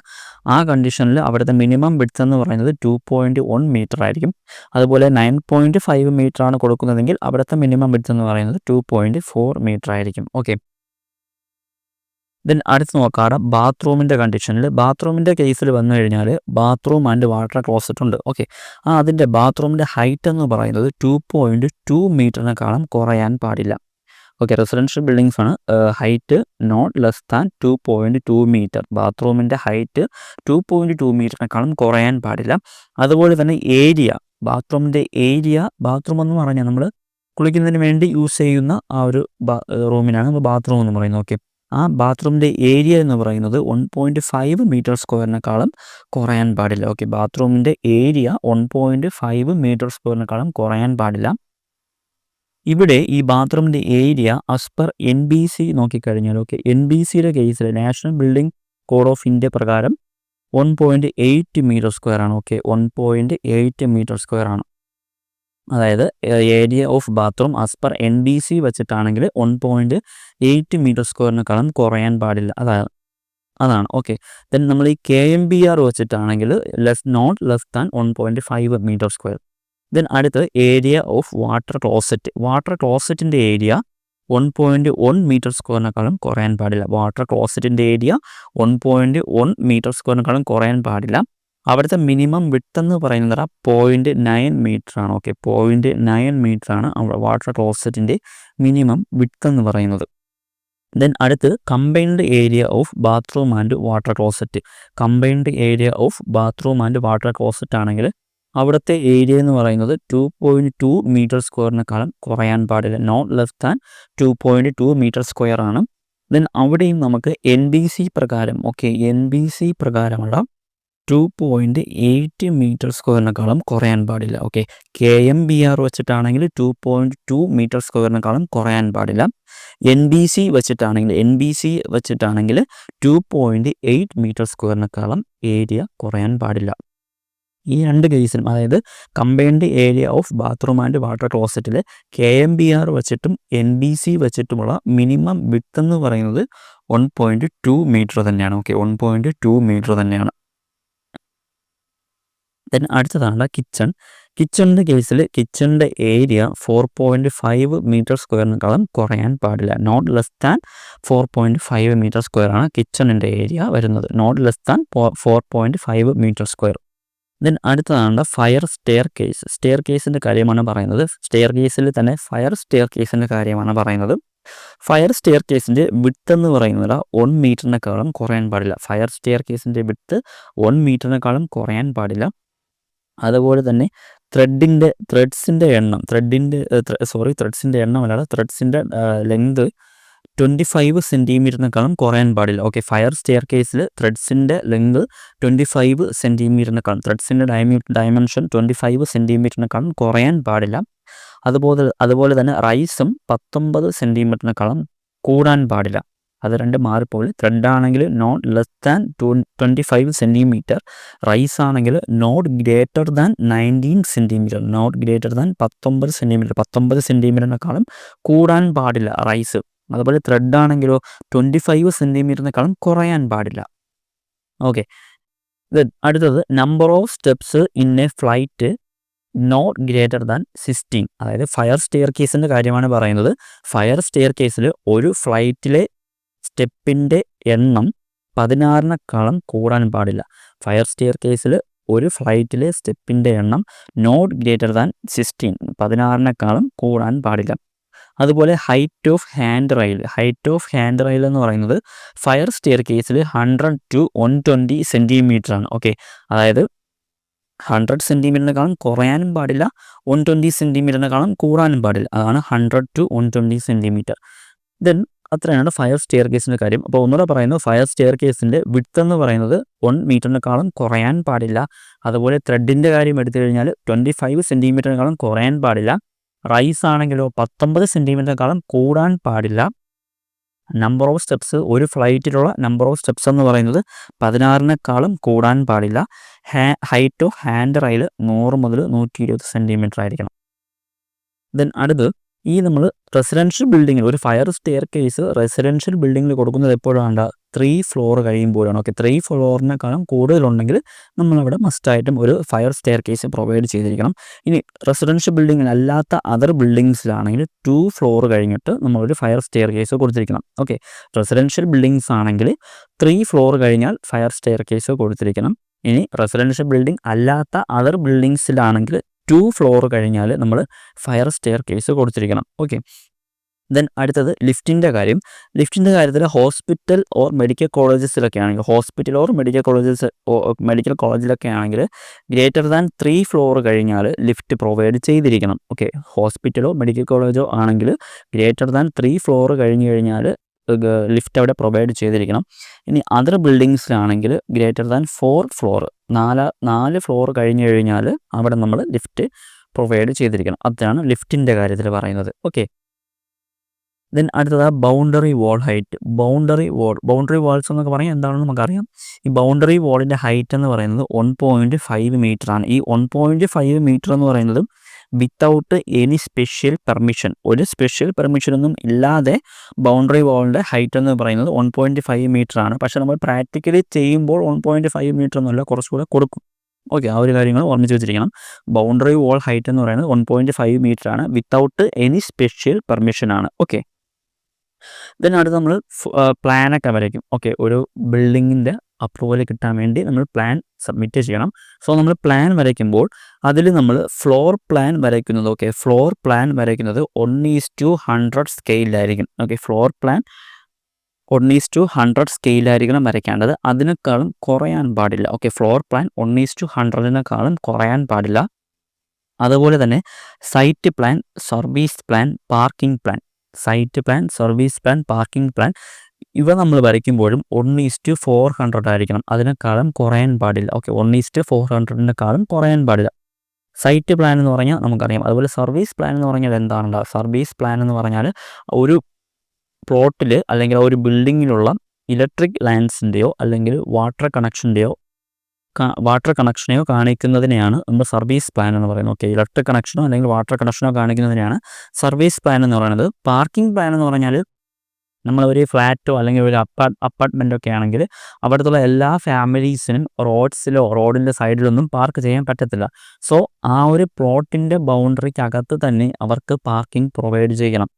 ആ കണ്ടീഷനിൽ അവിടുത്തെ മിനിമം വിഡ്ത്ത് എന്ന് പറയുന്നത് 2.1 മീറ്റർ ആയിരിക്കും. അതുപോലെ 9.5 മീറ്ററാണ് കൊടുക്കുന്നതെങ്കിൽ അവിടുത്തെ മിനിമം വിഡ്ത്ത് എന്ന് പറയുന്നത് 2.4 മീറ്റർ ആയിരിക്കും. ഓക്കെ, ദെൻ അടുത്ത് നോക്കാറ് ബാത്റൂമിൻ്റെ കണ്ടീഷനിൽ. ബാത്റൂമിൻ്റെ കേസിൽ വന്നു കഴിഞ്ഞാൽ ബാത്റൂം ആൻഡ് വാട്ടർ ക്ലോസറ്റ് ഉണ്ട്. ഓക്കെ, അതിൻ്റെ ബാത്റൂമിൻ്റെ ഹൈറ്റ് എന്ന് പറയുന്നത് 2.2 മീറ്ററിനേക്കാളും കുറയാൻ പാടില്ല. ഓക്കെ, റെസിഡൻഷ്യൽ ബിൽഡിങ്സ് ആണ്. Height not less than 2.2 metre. ബാത്റൂമിൻ്റെ ഹൈറ്റ് 2.2 മീറ്ററിനേക്കാളും കുറയാൻ പാടില്ല. അതുപോലെ തന്നെ ബാത്റൂമിൻ്റെ ഏരിയ, ബാത്റൂം എന്ന് പറഞ്ഞാൽ നമ്മൾ കുളിക്കുന്നതിന് വേണ്ടി യൂസ് ചെയ്യുന്ന ആ ഒരു റൂമിനാണ് നമ്മൾ ബാത്റൂം എന്ന് പറയുന്നത്. ഓക്കെ, ആ ബാത്റൂമിൻ്റെ ഏരിയ എന്ന് പറയുന്നത് 1.5 മീറ്റർ സ്ക്വയറിനേക്കാളും കുറയാൻ പാടില്ല. ഓക്കെ, ബാത്റൂമിൻ്റെ ഏരിയ 1.5 മീറ്റർ സ്ക്വയറിനേക്കാളും കുറയാൻ പാടില്ല. ഇവിടെ ഈ ബാത്റൂമിൻ്റെ ഏരിയ ആസ് പെർ NBC നോക്കിക്കഴിഞ്ഞാൽ, ഓക്കെ, NBCയുടെ കേസിൽ national building code of India പ്രകാരം 1.8 മീറ്റർ സ്ക്വയർ ആണ്. ഓക്കെ, 1.8 മീറ്റർ സ്ക്വയർ ആണ്. അതായത് area of bathroom as per NBC വെച്ചിട്ടാണെങ്കിൽ 1.8 മീറ്റർ സ്ക്വയറിനേക്കാളും കുറയാൻ പാടില്ല. അതാണ്. ഓക്കെ, ദെൻ നമ്മൾ ഈ KMBR വെച്ചിട്ടാണെങ്കിൽ not less than 1.5 metre square. Then അടുത്ത് ഏരിയ ഓഫ് വാട്ടർ ക്ലോസറ്റിൻ്റെ ഏരിയ 1.1 മീറ്റർ സ്ക്വയറിനേക്കാളും കുറയാൻ പാടില്ല. വാട്ടർ ക്ലോസറ്റിൻ്റെ ഏരിയ 1.1 മീറ്റർ സ്ക്വയറിനേക്കാളും കുറയാൻ പാടില്ല. അവിടുത്തെ മിനിമം വിഡ്ത്ത് എന്ന് പറയുന്നത് 0.9 മീറ്റർ ആണ്. ഓക്കെ, 0.9 മീറ്റർ ആണ് അവിടെ വാട്ടർ ക്ലോസറ്റിൻ്റെ മിനിമം വിഡ്ത്ത് എന്ന് പറയുന്നത്. ദെൻ അടുത്ത് combined area of bathroom and water closet. Combined area of bathroom and water closet ആണെങ്കിൽ അവിടുത്തെ ഏരിയ എന്ന് പറയുന്നത് 2.2 മീറ്റർ സ്ക്വയറിനേക്കാളും കുറയാൻ പാടില്ല. Not less than 2.2 metre square ആണ്. ദെൻ അവിടെയും നമുക്ക് NBC പ്രകാരം, ഓക്കെ, NBC പ്രകാരമുള്ള 2.8 മീറ്റർ സ്ക്വയറിനേക്കാളും കുറയാൻ പാടില്ല. ഓക്കെ, KMBR വെച്ചിട്ടാണെങ്കിൽ 2.2 മീറ്റർ സ്ക്വയറിനേക്കാളും കുറയാൻ പാടില്ല. NBC വെച്ചിട്ടാണെങ്കിൽ 2.8 മീറ്റർ സ്ക്വയറിനേക്കാളും ഏരിയ കുറയാൻ പാടില്ല. ഈ രണ്ട് കേസിലും അതായത് combined area of bathroom and water ക്ലോസറ്റിൽ KMBR വെച്ചിട്ടും NBC വെച്ചിട്ടുമുള്ള മിനിമം വിഡ്ത്ത് എന്ന് പറയുന്നത് 1.2 മീറ്റർ തന്നെയാണ്. ഓക്കെ, 1.2 മീറ്റർ തന്നെയാണ്. ദെൻ അടുത്തതാണ് കിച്ചണിൻ്റെ കേസിൽ കിച്ചണിൻ്റെ ഏരിയ 4.5 മീറ്റർ സ്ക്വയറിനേക്കാളും കുറയാൻ പാടില്ല. നോട്ട് ലെസ് ദാൻ 4.5 മീറ്റർ സ്ക്വയറാണ് കിച്ചണിൻ്റെ ഏരിയ വരുന്നത്. Not less than 4.5 metre square. Then അടുത്തതാണ് ഫയർ സ്റ്റെയർ കേസിൻ്റെ കാര്യമാണ് പറയുന്നത്. സ്റ്റെയർ കേസിൽ തന്നെ ഫയർ സ്റ്റെയർ കേസിൻ്റെ കാര്യമാണ് പറയുന്നത്. ഫയർ സ്റ്റെയർ കേസിൻ്റെ വിഡ്ത്ത് എന്ന് പറയുന്നത് 1 മീറ്ററിനേക്കാളും കുറയാൻ പാടില്ല. ഫയർ സ്റ്റെയർ കേസിൻ്റെ വിഡ്ത്ത് 1 മീറ്ററിനേക്കാളും കുറയാൻ പാടില്ല. അതുപോലെ തന്നെ ത്രെഡ്സിൻ്റെ ലെങ്ത് 25 സെൻറ്റിമീറ്ററിനേക്കാളും കുറയാൻ പാടില്ല. ഓക്കെ, ഫയർ സ്റ്റെയർ കേസിൽ ത്രെഡ്സിൻ്റെ ലെങ്ത് 25 സെൻറ്റിമീറ്ററിനേക്കാളും, ത്രെഡ്സിൻ്റെ ഡയമെൻഷൻ 25 സെൻറ്റിമീറ്ററിനേക്കാളും കുറയാൻ പാടില്ല. അതുപോലെ തന്നെ റൈസും 19 സെൻറ്റിമീറ്ററിനേക്കാളും കൂടാൻ പാടില്ല. അത് രണ്ട് മാറിപ്പോലെ. ത്രെഡ് ആണെങ്കിൽ not less than 25 centimetre, rise ആണെങ്കിൽ not greater than 19 centimetre, not greater than 19 സെൻറ്റിമീറ്ററിനേക്കാളും കൂടാൻ പാടില്ല റൈസ്. അതുപോലെ ത്രെഡ് ആണെങ്കിലോ 25 സെൻറ്റിമീറ്ററിനേക്കാളും കുറയാൻ പാടില്ല. ഓക്കെ, അടുത്തത് number of steps in a flight not greater than 16. അതായത് ഫയർ സ്റ്റെയർ കേസിൻ്റെ കാര്യമാണ് പറയുന്നത്. ഫയർ സ്റ്റെയർ കേസിൽ ഒരു ഫ്ലൈറ്റിലെ സ്റ്റെപ്പിൻ്റെ എണ്ണം 16 കൂടാൻ പാടില്ല. ഫയർ സ്റ്റെയർ കേസിൽ ഒരു ഫ്ലൈറ്റിലെ സ്റ്റെപ്പിൻ്റെ എണ്ണം നോട്ട് ഗ്രേറ്റർ ദാൻ 16, 16 കൂടാൻ പാടില്ല. അതുപോലെ ഹൈറ്റ് ഓഫ് ഹാൻഡ് റെയിൽ എന്ന് പറയുന്നത് ഫയർ സ്റ്റെയർ കേസിൽ 100 to 120 സെൻറ്റിമീറ്ററാണ്. ഓക്കെ, അതായത് 100 സെൻറ്റിമീറ്ററിനേക്കാളും കുറയാനും പാടില്ല, 120 സെൻറ്റിമീറ്ററിനേക്കാളും കൂടാനും പാടില്ല. അതാണ് 100 to 120 സെൻറ്റിമീറ്റർ. ദെൻ അത്രയാണ് ഫയർ സ്റ്റെയർ കേസിൻ്റെ കാര്യം. അപ്പോൾ ഒന്നുകൂടെ പറയുന്നു, ഫയർ സ്റ്റെയർ കേസിൻ്റെ വിഡ്ത്ത് എന്ന് പറയുന്നത് 1 മീറ്ററിനേക്കാളും കുറയാൻ പാടില്ല. അതുപോലെ ത്രെഡിൻ്റെ കാര്യം എടുത്തു കഴിഞ്ഞാൽ 25 സെൻറ്റിമീറ്ററിനേക്കാളും കുറയാൻ പാടില്ല. റൈസ് ആണെങ്കിലോ 19 സെൻറ്റിമീറ്ററിനേക്കാളും കൂടാൻ പാടില്ല. നമ്പർ ഓഫ് സ്റ്റെപ്സ്, ഒരു ഫ്ലൈറ്റിലുള്ള നമ്പർ ഓഫ് സ്റ്റെപ്സ് എന്ന് പറയുന്നത് 16 കൂടാൻ പാടില്ല. ഹൈറ്റ് ഓഫ് ഹാൻഡ് റെയിൽ 100 മുതൽ 120 സെൻറ്റിമീറ്റർ ആയിരിക്കണം. ദെൻ അടുത്ത് നമ്മൾ റെസിഡൻഷ്യൽ ബിൽഡിങ്ങിൽ ഒരു ഫയർ സ്റ്റെയർ കേസ് റെസിഡൻഷ്യൽ ബിൽഡിങ്ങിൽ കൊടുക്കുന്നത് എപ്പോഴാണ്? 3 ഫ്ലോർ കഴിയുമ്പോഴാണ്. ഓക്കെ, 3 ഫ്ലോറിനേക്കാളും കൂടുതലുണ്ടെങ്കിൽ നമ്മളവിടെ മസ്റ്റായിട്ടും ഒരു ഫയർ സ്റ്റെയർ കേസ് പ്രൊവൈഡ് ചെയ്തിരിക്കണം. ഇനി റെസിഡൻഷ്യൽ ബിൽഡിങ്ങിൽ അല്ലാത്ത അതർ ബിൽഡിങ്സിലാണെങ്കിൽ 2 ഫ്ലോർ കഴിഞ്ഞിട്ട് നമ്മളൊരു ഫയർ സ്റ്റെയർ കേസ് കൊടുത്തിരിക്കണം. ഓക്കെ, റെസിഡൻഷ്യൽ ബിൽഡിങ്സ് ആണെങ്കിൽ 3 ഫ്ലോർ കഴിഞ്ഞാൽ ഫയർ സ്റ്റെയർ കേസ് കൊടുത്തിരിക്കണം. ഇനി റെസിഡൻഷ്യൽ ബിൽഡിംഗ് അല്ലാത്ത അതർ ബിൽഡിങ്സിലാണെങ്കിൽ 2 ഫ്ലോർ കഴിഞ്ഞാൽ നമ്മൾ ഫയർ സ്റ്റെയർ കേസ് കൊടുത്തിരിക്കണം. ഓക്കെ, ദെൻ അടുത്തത് ലിഫ്റ്റിൻ്റെ കാര്യത്തിൽ ഹോസ്പിറ്റൽ ഓർ മെഡിക്കൽ കോളേജസിലൊക്കെ ആണെങ്കിൽ മെഡിക്കൽ കോളേജിലൊക്കെ ആണെങ്കിൽ ഗ്രേറ്റർ ദാൻ 3 ഫ്ലോർ കഴിഞ്ഞാൽ ലിഫ്റ്റ് പ്രൊവൈഡ് ചെയ്തിരിക്കണം. ഓക്കെ, ഹോസ്പിറ്റലോ മെഡിക്കൽ കോളേജോ ആണെങ്കിൽ ഗ്രേറ്റർ ദാൻ 3 ഫ്ലോർ കഴിഞ്ഞാൽ ലിഫ്റ്റ് അവിടെ പ്രൊവൈഡ് ചെയ്തിരിക്കണം. ഇനി അതർ ബിൽഡിങ്സിലാണെങ്കിൽ ഗ്രേറ്റർ ദാൻ 4 ഫ്ലോർ, 4 ഫ്ലോർ കഴിഞ്ഞാൽ അവിടെ നമ്മൾ ലിഫ്റ്റ് പ്രൊവൈഡ് ചെയ്തിരിക്കണം. അതാണ് ലിഫ്റ്റിൻ്റെ കാര്യത്തിൽ പറയുന്നത്. ഓക്കെ, ദെൻ അടുത്തത് ബൗണ്ടറി വാൾ ഹൈറ്റ്. ബൗണ്ടറി വാൾസ് എന്നൊക്കെ പറഞ്ഞാൽ എന്താണെന്ന് നമുക്കറിയാം. ഈ ബൗണ്ടറി വാളിൻ്റെ ഹൈറ്റ് എന്ന് പറയുന്നത് 1.5 മീറ്ററാണ്. ഈ 1.5 മീറ്റർ എന്ന് പറയുന്നത് വിത്തൗട്ട് എനി സ്പെഷ്യൽ പെർമിഷൻ, ഒരു സ്പെഷ്യൽ പെർമിഷനൊന്നും ഇല്ലാതെ ബൗണ്ടറി വാളിൻ്റെ ഹൈറ്റ് എന്ന് പറയുന്നത് 1.5 മീറ്ററാണ്. പക്ഷേ നമ്മൾ പ്രാക്ടിക്കലി ചെയ്യുമ്പോൾ 1.5 മീറ്റർ എന്നല്ല, കുറച്ചുകൂടെ കൊടുക്കും. ഓക്കെ, ആ ഒരു കാര്യങ്ങൾ ഓർമ്മിച്ച് വെച്ചിരിക്കണം. ബൗണ്ടറി വാൾ ഹൈറ്റ് എന്ന് പറയുന്നത് 1.5 മീറ്ററാണ്, വിത്തൗട്ട് എനി സ്പെഷ്യൽ പെർമിഷനാണ്. ഓക്കെ, ദെൻ അടുത്ത് നമ്മൾ പ്ലാനൊക്കെ വരയ്ക്കും. ഓക്കെ, ഒരു ബിൽഡിങ്ങിൻ്റെ അപ്രൂവൽ കിട്ടാൻ വേണ്ടി നമ്മൾ പ്ലാൻ സബ്മിറ്റ് ചെയ്യണം. സോ നമ്മൾ പ്ലാൻ വരയ്ക്കുമ്പോൾ അതിൽ നമ്മൾ ഫ്ലോർ പ്ലാൻ വരയ്ക്കുന്നത് 1:100 സ്കെയിലായിരിക്കും. ഓക്കെ, ഫ്ലോർ പ്ലാൻ 1:100 സ്കെയിലായിരിക്കണം വരയ്ക്കേണ്ടത്. അതിനേക്കാളും കുറയാൻ പാടില്ല. ഓക്കെ, ഫ്ലോർ പ്ലാൻ 1:100 കുറയാൻ പാടില്ല. അതുപോലെ തന്നെ site plan, service plan, parking plan, ഇവ നമ്മൾ വരയ്ക്കുമ്പോഴും 1:400 ആയിരിക്കണം. അതിനേക്കാളും കുറയാൻ പാടില്ല. ഓക്കെ, 1:400 കുറയാൻ പാടില്ല. സൈറ്റ് പ്ലാൻ എന്ന് പറഞ്ഞാൽ നമുക്കറിയാം. അതുപോലെ സർവീസ് പ്ലാൻ എന്ന് പറഞ്ഞാൽ എന്താണല്ലോ? സർവീസ് പ്ലാൻ എന്ന് പറഞ്ഞാൽ ഒരു പ്ലോട്ടിൽ അല്ലെങ്കിൽ ഒരു ബിൽഡിങ്ങിലുള്ള ഇലക്ട്രിക് ലൈൻസിൻ്റെയോ അല്ലെങ്കിൽ വാട്ടർ കണക്ഷൻ്റെയോ വാട്ടർ കണക്ഷനെയോ കാണിക്കുന്നതിനെയാണ് നമ്മൾ സർവീസ് പ്ലാൻ എന്ന് പറയുന്നത്. ഓക്കെ, ഇലക്ട്രിക് കണക്ഷനോ അല്ലെങ്കിൽ വാട്ടർ കണക്ഷനോ കാണിക്കുന്നതിനെയാണ് സർവീസ് പ്ലാൻ എന്ന് പറയുന്നത്. പാർക്കിംഗ് പ്ലാൻ എന്ന് പറഞ്ഞാൽ നമ്മളൊരു ഫ്ലാറ്റോ അല്ലെങ്കിൽ ഒരു അപ്പാർട്ട്മെൻറ്റോ ഒക്കെ ആണെങ്കിൽ അവിടുത്തെ എല്ലാ ഫാമിലീസിനും റോഡിൻ്റെ സൈഡിലൊന്നും പാർക്ക് ചെയ്യാൻ പറ്റത്തില്ല. സോ ആ ഒരു പ്ലോട്ടിൻ്റെ ബൗണ്ടറിക്കകത്ത് തന്നെ അവർക്ക് പാർക്കിംഗ് പ്രൊവൈഡ് ചെയ്യണം.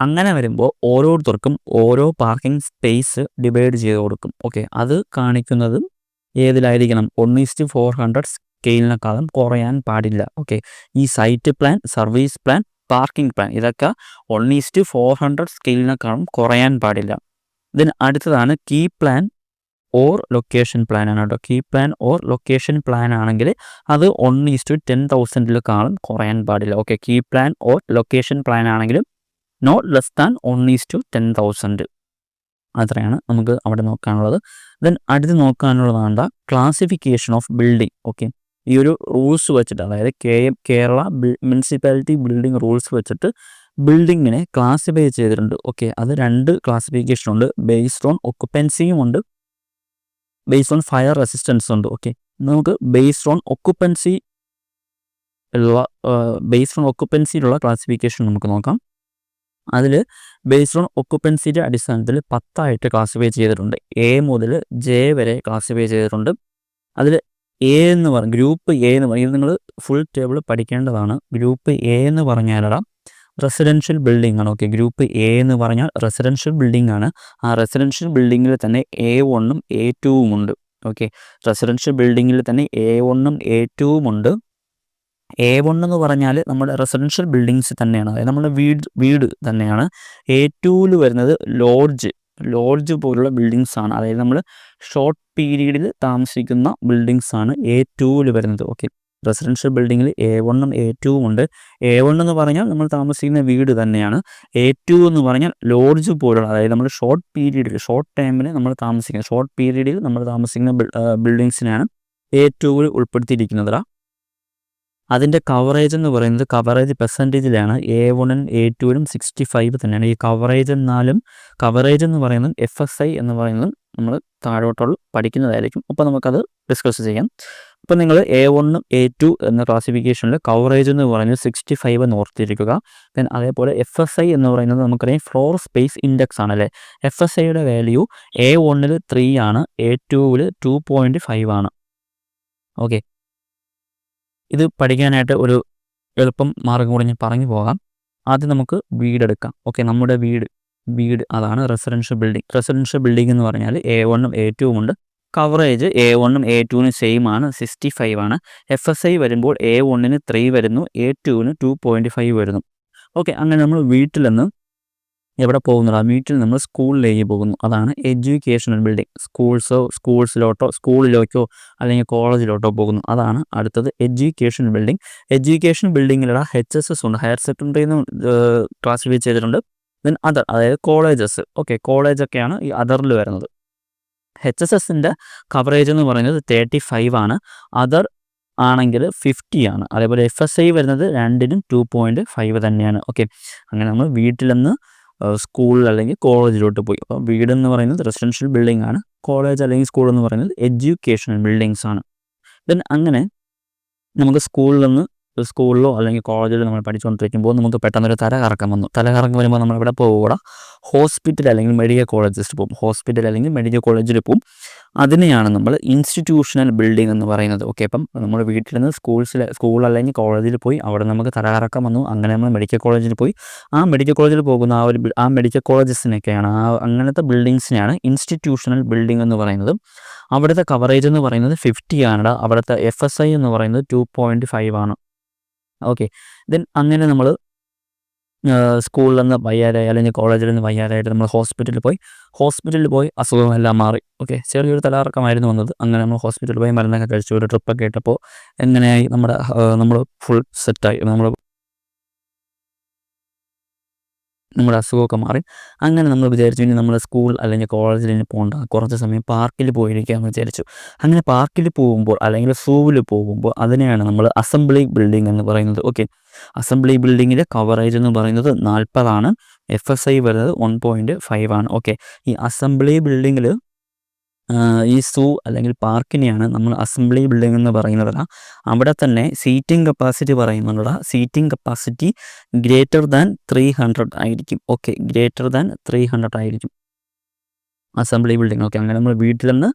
അങ്ങനെ വരുമ്പോൾ ഓരോരുത്തർക്കും ഓരോ പാർക്കിംഗ് സ്പേസ് ഡിവൈഡ് ചെയ്ത് കൊടുക്കും. ഓക്കെ, അത് കാണിക്കുന്നതും ഏതിലായിരിക്കണം? 1:400 സ്കെയിലിനെക്കാളും കുറയാൻ പാടില്ല. ഓക്കെ, ഈ site plan, service plan, parking plan ഇതൊക്കെ 1:400 സ്കെയിലിനെക്കാളും കുറയാൻ പാടില്ല. ഇതിന് അടുത്തതാണ് key plan or location plan ആണ് കേട്ടോ. Key plan or location plan ആണെങ്കിൽ അത് 1:10,000 കുറയാൻ പാടില്ല. Okay, key plan or location plan ആണെങ്കിലും നോട്ട് ലെസ് ദാൻ 1:10,000. അത്രയാണ് നമുക്ക് അവിടെ നോക്കാനുള്ളത്. ദെൻ അടുത്ത് നോക്കാനുള്ളതാണ് ക്ലാസിഫിക്കേഷൻ ഓഫ് ബിൽഡിംഗ്. ഓക്കെ, ഈ ഒരു റൂൾസ് വെച്ചിട്ട്, അതായത് കേരള മുനിസിപ്പാലിറ്റി ബിൽഡിംഗ് റൂൾസ് വെച്ചിട്ട് ബിൽഡിങ്ങിനെ ക്ലാസിഫൈ ചെയ്തിട്ടുണ്ട്. ഓക്കെ, അത് 2 ക്ലാസിഫിക്കേഷൻ ഉണ്ട്. ബേസ്ഡ് ഓൺ ഒക്കുപ്പൻസിയും ഉണ്ട്, ബേസ്ഡ് ഓൺ ഫയർ റെസിസ്റ്റൻസ് ഉണ്ട്. ഓക്കെ, നമുക്ക് ബേസ്ഡ് ഓൺ ഒക്കുപ്പൻസിയിലുള്ള ക്ലാസിഫിക്കേഷൻ നമുക്ക് നോക്കാം. അതിൽ ബേസ്ഡ് ഓൺ ഒക്കുപ്പൻസിയുടെ അടിസ്ഥാനത്തിൽ 10 ക്ലാസിഫൈ ചെയ്തിട്ടുണ്ട്. എ മുതൽ ജെ വരെ ക്ലാസിഫൈ ചെയ്തിട്ടുണ്ട്. അതിൽ എ എന്ന് ഗ്രൂപ്പ് എ എന്ന് ഇത് നിങ്ങൾ ഫുൾ ടേബിൾ പഠിക്കേണ്ടതാണ്. ഗ്രൂപ്പ് എ എന്ന് പറഞ്ഞാലടാ റെസിഡൻഷ്യൽ ബിൽഡിംഗ് ആണ്. ഓക്കെ, ഗ്രൂപ്പ് എ എന്ന് പറഞ്ഞാൽ റെസിഡൻഷ്യൽ ബിൽഡിംഗ് ആണ്. ആ റെസിഡൻഷ്യൽ ബിൽഡിങ്ങിൽ തന്നെ A1ഉം A2ഉം ഉണ്ട്. ഓക്കെ, റെസിഡൻഷ്യൽ ബിൽഡിങ്ങിൽ തന്നെ A1ഉം A2ഉം ഉണ്ട്. A1 എന്ന് പറഞ്ഞാൽ നമ്മുടെ റെസിഡൻഷ്യൽ ബിൽഡിങ്സ് തന്നെയാണ്, അതായത് നമ്മുടെ വീട് തന്നെയാണ്. A2ൽ വരുന്നത് ലോഡ്ജ് പോലുള്ള ബിൽഡിങ്സ് ആണ്, അതായത് നമ്മൾ ഷോർട്ട് പീരീഡിൽ താമസിക്കുന്ന ബിൽഡിങ്സ് ആണ് A2ൽ വരുന്നത്. ഓക്കെ, റെസിഡൻഷ്യൽ ബിൽഡിങ്ങിൽ A1ഉം A2ഉം ഉണ്ട്. A1 എന്ന് പറഞ്ഞാൽ നമ്മൾ താമസിക്കുന്ന വീട് തന്നെയാണ്. A2 എന്ന് പറഞ്ഞാൽ ലോഡ്ജ് പോലുള്ള, അതായത് നമ്മൾ ഷോർട്ട് ടൈമിൽ നമ്മൾ താമസിക്കുന്ന ബിൽഡിങ്സിനെയാണ് A2ൽ ഉൾപ്പെടുത്തിയിരിക്കുന്നത്. അതിൻ്റെ കവറേജ് എന്ന് പറയുന്നത് കവറേജ് പെർസെൻറ്റേജിലാണ്. A1ഉം A2ലും 65 തന്നെയാണ്. ഈ കവറേജ് എന്ന് പറയുന്നത് FSI എന്ന് പറയുന്നത് നമ്മൾ താഴോട്ടുള്ള പഠിക്കുന്നതായിരിക്കും. അപ്പോൾ നമുക്കത് ഡിസ്കസ് ചെയ്യാം. അപ്പോൾ നിങ്ങൾ A1 A2 എന്ന ക്ലാസിഫിക്കേഷനിൽ കവറേജ് എന്ന് പറയുന്നത് 65 എന്ന് ഓർത്തിരിക്കുക. ദെൻ അതേപോലെ FSI എന്ന് പറയുന്നത് നമുക്കറിയാം ഫ്ലോർ സ്പേസ് ഇൻഡെക്സ് ആണല്ലേ. FSIയുടെ വാല്യൂ A1ൽ 3 ആണ്, A2ൽ 2.5 ആണ്. ഓക്കെ, ഇത് പഠിക്കാനായിട്ട് ഒരു എളുപ്പം മാർഗം കൂടി ഞാൻ പറഞ്ഞു പോകാം. ആദ്യം നമുക്ക് വീടെടുക്കാം. ഓക്കെ, നമ്മുടെ വീട് അതാണ് റെസിഡൻഷ്യൽ ബിൽഡിംഗ് എന്ന് പറഞ്ഞാൽ A1ഉം A2ഉം ഉണ്ട്. കവറേജ് A1ഉം A2നും സെയിം ആണ്, 65 ആണ്. FSI വരുമ്പോൾ A1ന് 3 വരുന്നു, A2ന് 2.5 വരുന്നു. ഓക്കെ, അങ്ങനെ നമ്മൾ വീട്ടിൽ നിന്ന് എവിടെ പോകുന്നതാണ്? വീട്ടിൽ നമ്മൾ സ്കൂളിലേക്ക് പോകുന്നു. അതാണ് എഡ്യൂക്കേഷണൽ ബിൽഡിംഗ്. സ്കൂളിലേക്കോ അല്ലെങ്കിൽ കോളേജിലോട്ടോ പോകുന്നു. അതാണ് അടുത്തത് എഡ്യൂക്കേഷൻ ബിൽഡിംഗ് ബിൽഡിങ്ങിലുള്ള HSS ഉണ്ട്, ഹയർ സെക്കൻഡറി എന്ന് ക്ലാസിഫൈ ചെയ്തിട്ടുണ്ട്. ദെൻ അതർ, അതായത് കോളേജസ്. ഓക്കെ, കോളേജൊക്കെയാണ് ഈ അതറിൽ വരുന്നത്. HSSൻ്റെ കവറേജ് എന്ന് പറയുന്നത് 35 ആണ്, അതർ ആണെങ്കിൽ 50 ആണ്. അതേപോലെ FSI വരുന്നത് 2നും 2.5 തന്നെയാണ്. ഓക്കെ, അങ്ങനെ നമ്മൾ വീട്ടിൽ നിന്ന് സ്കൂളിൽ അല്ലെങ്കിൽ കോളേജിലോട്ട് പോയി. അപ്പോൾ വീടെന്ന് പറയുന്നത് റെസിഡൻഷ്യൽ ബിൽഡിംഗ് ആണ്, കോളേജ് അല്ലെങ്കിൽ സ്കൂൾ എന്ന് പറയുന്നത് എഡ്യൂക്കേഷണൽ ബിൽഡിങ്സ് ആണ്. ദെൻ അങ്ങനെ നമുക്ക് സ്കൂളിലോ അല്ലെങ്കിൽ കോളേജിലോ നമ്മൾ പഠിച്ചുകൊണ്ടിരിക്കുമ്പോൾ നമുക്ക് പെട്ടെന്നൊരു തലകറക്കം വരുമ്പോൾ നമ്മൾ എവിടെ പോകുക? ഹോസ്പിറ്റൽ അല്ലെങ്കിൽ മെഡിക്കൽ കോളേജിൽ പോകും. അതിനെയാണ് നമ്മൾ ഇൻസ്റ്റിറ്റ്യൂഷണൽ ബിൽഡിംഗ് എന്ന് പറയുന്നത്. ഓക്കെ, അപ്പം നമ്മൾ വീട്ടിൽ നിന്ന് സ്കൂൾ അല്ലെങ്കിൽ കോളേജിൽ പോയി, അവിടെ നമുക്ക് തലകറക്കം വന്നു, അങ്ങനെ നമ്മൾ മെഡിക്കൽ കോളേജിൽ പോയി. ആ മെഡിക്കൽ കോളേജിൽ പോകുന്ന ആ മെഡിക്കൽ കോളേജസിനൊക്കെയാണ്, അങ്ങനത്തെ ബിൽഡിങ്സിനെയാണ് ഇൻസ്റ്റിറ്റ്യൂഷണൽ ബിൽഡിംഗ് എന്ന് പറയുന്നത്. അവിടുത്തെ കവറേജ് എന്ന് പറയുന്നത് 50 ആണ്. അവിടുത്തെ FSI എന്ന് പറയുന്നത് 2.5 ആണ്. ഓക്കെ, ദെൻ അങ്ങനെ നമ്മൾ സ്കൂളിൽ നിന്ന് വയ്യാതായി അല്ലെങ്കിൽ കോളേജിൽ നിന്ന് വയ്യാതായിട്ട് നമ്മൾ ഹോസ്പിറ്റലിൽ പോയി അസുഖമെല്ലാം മാറി. ഓക്കെ, ചെറിയൊരു തലകറക്കമായിരുന്നു വന്നത്. അങ്ങനെ നമ്മൾ ഹോസ്പിറ്റലിൽ പോയി മരുന്നൊക്കെ കഴിച്ചു, ഒരു ട്രിപ്പൊക്കെ ഇട്ടപ്പോൾ എങ്ങനെയായി നമ്മൾ ഫുൾ സെറ്റായി, നമ്മുടെ അസുഖമൊക്കെ മാറി. അങ്ങനെ നമ്മൾ വിചാരിച്ചു ഇനി നമ്മൾ സ്കൂൾ അല്ലെങ്കിൽ കോളേജിൽ ഇനി പോകണ്ട, കുറച്ച് സമയം പാർക്കിൽ പോയിരിക്കാമെന്ന് വിചാരിച്ചു. അങ്ങനെ പാർക്കിൽ പോകുമ്പോൾ അല്ലെങ്കിൽ സൂവിൽ പോകുമ്പോൾ അതിനെയാണ് നമ്മൾ അസംബ്ലി ബിൽഡിംഗ് എന്ന് പറയുന്നത്. ഓക്കെ, അസംബ്ലി ബിൽഡിങ്ങിൻ്റെ കവറേജ് എന്ന് പറയുന്നത് 40 ആണ്, FSI വരുന്നത് 1.5 ആണ്. ഓക്കെ, ഈ അസംബ്ലി ബിൽഡിങ്ങിൽ ഈ സൂ അല്ലെങ്കിൽ പാർക്കിനെയാണ് നമ്മൾ അസംബ്ലി ബിൽഡിംഗ് എന്ന് പറയുന്നതല്ല. അവിടെ തന്നെ സീറ്റിംഗ് കപ്പാസിറ്റി പറയുന്നുണ്ട്. സീറ്റിംഗ് കപ്പാസിറ്റി ഗ്രേറ്റർ ദാൻ 300 ആയിരിക്കും. ഓക്കെ, ഗ്രേറ്റർ ദാൻ 300 ആയിരിക്കും അസംബ്ലി ബിൽഡിംഗ്. ഓക്കെ, അങ്ങനെ നമ്മൾ വീട്ടിൽ നിന്ന്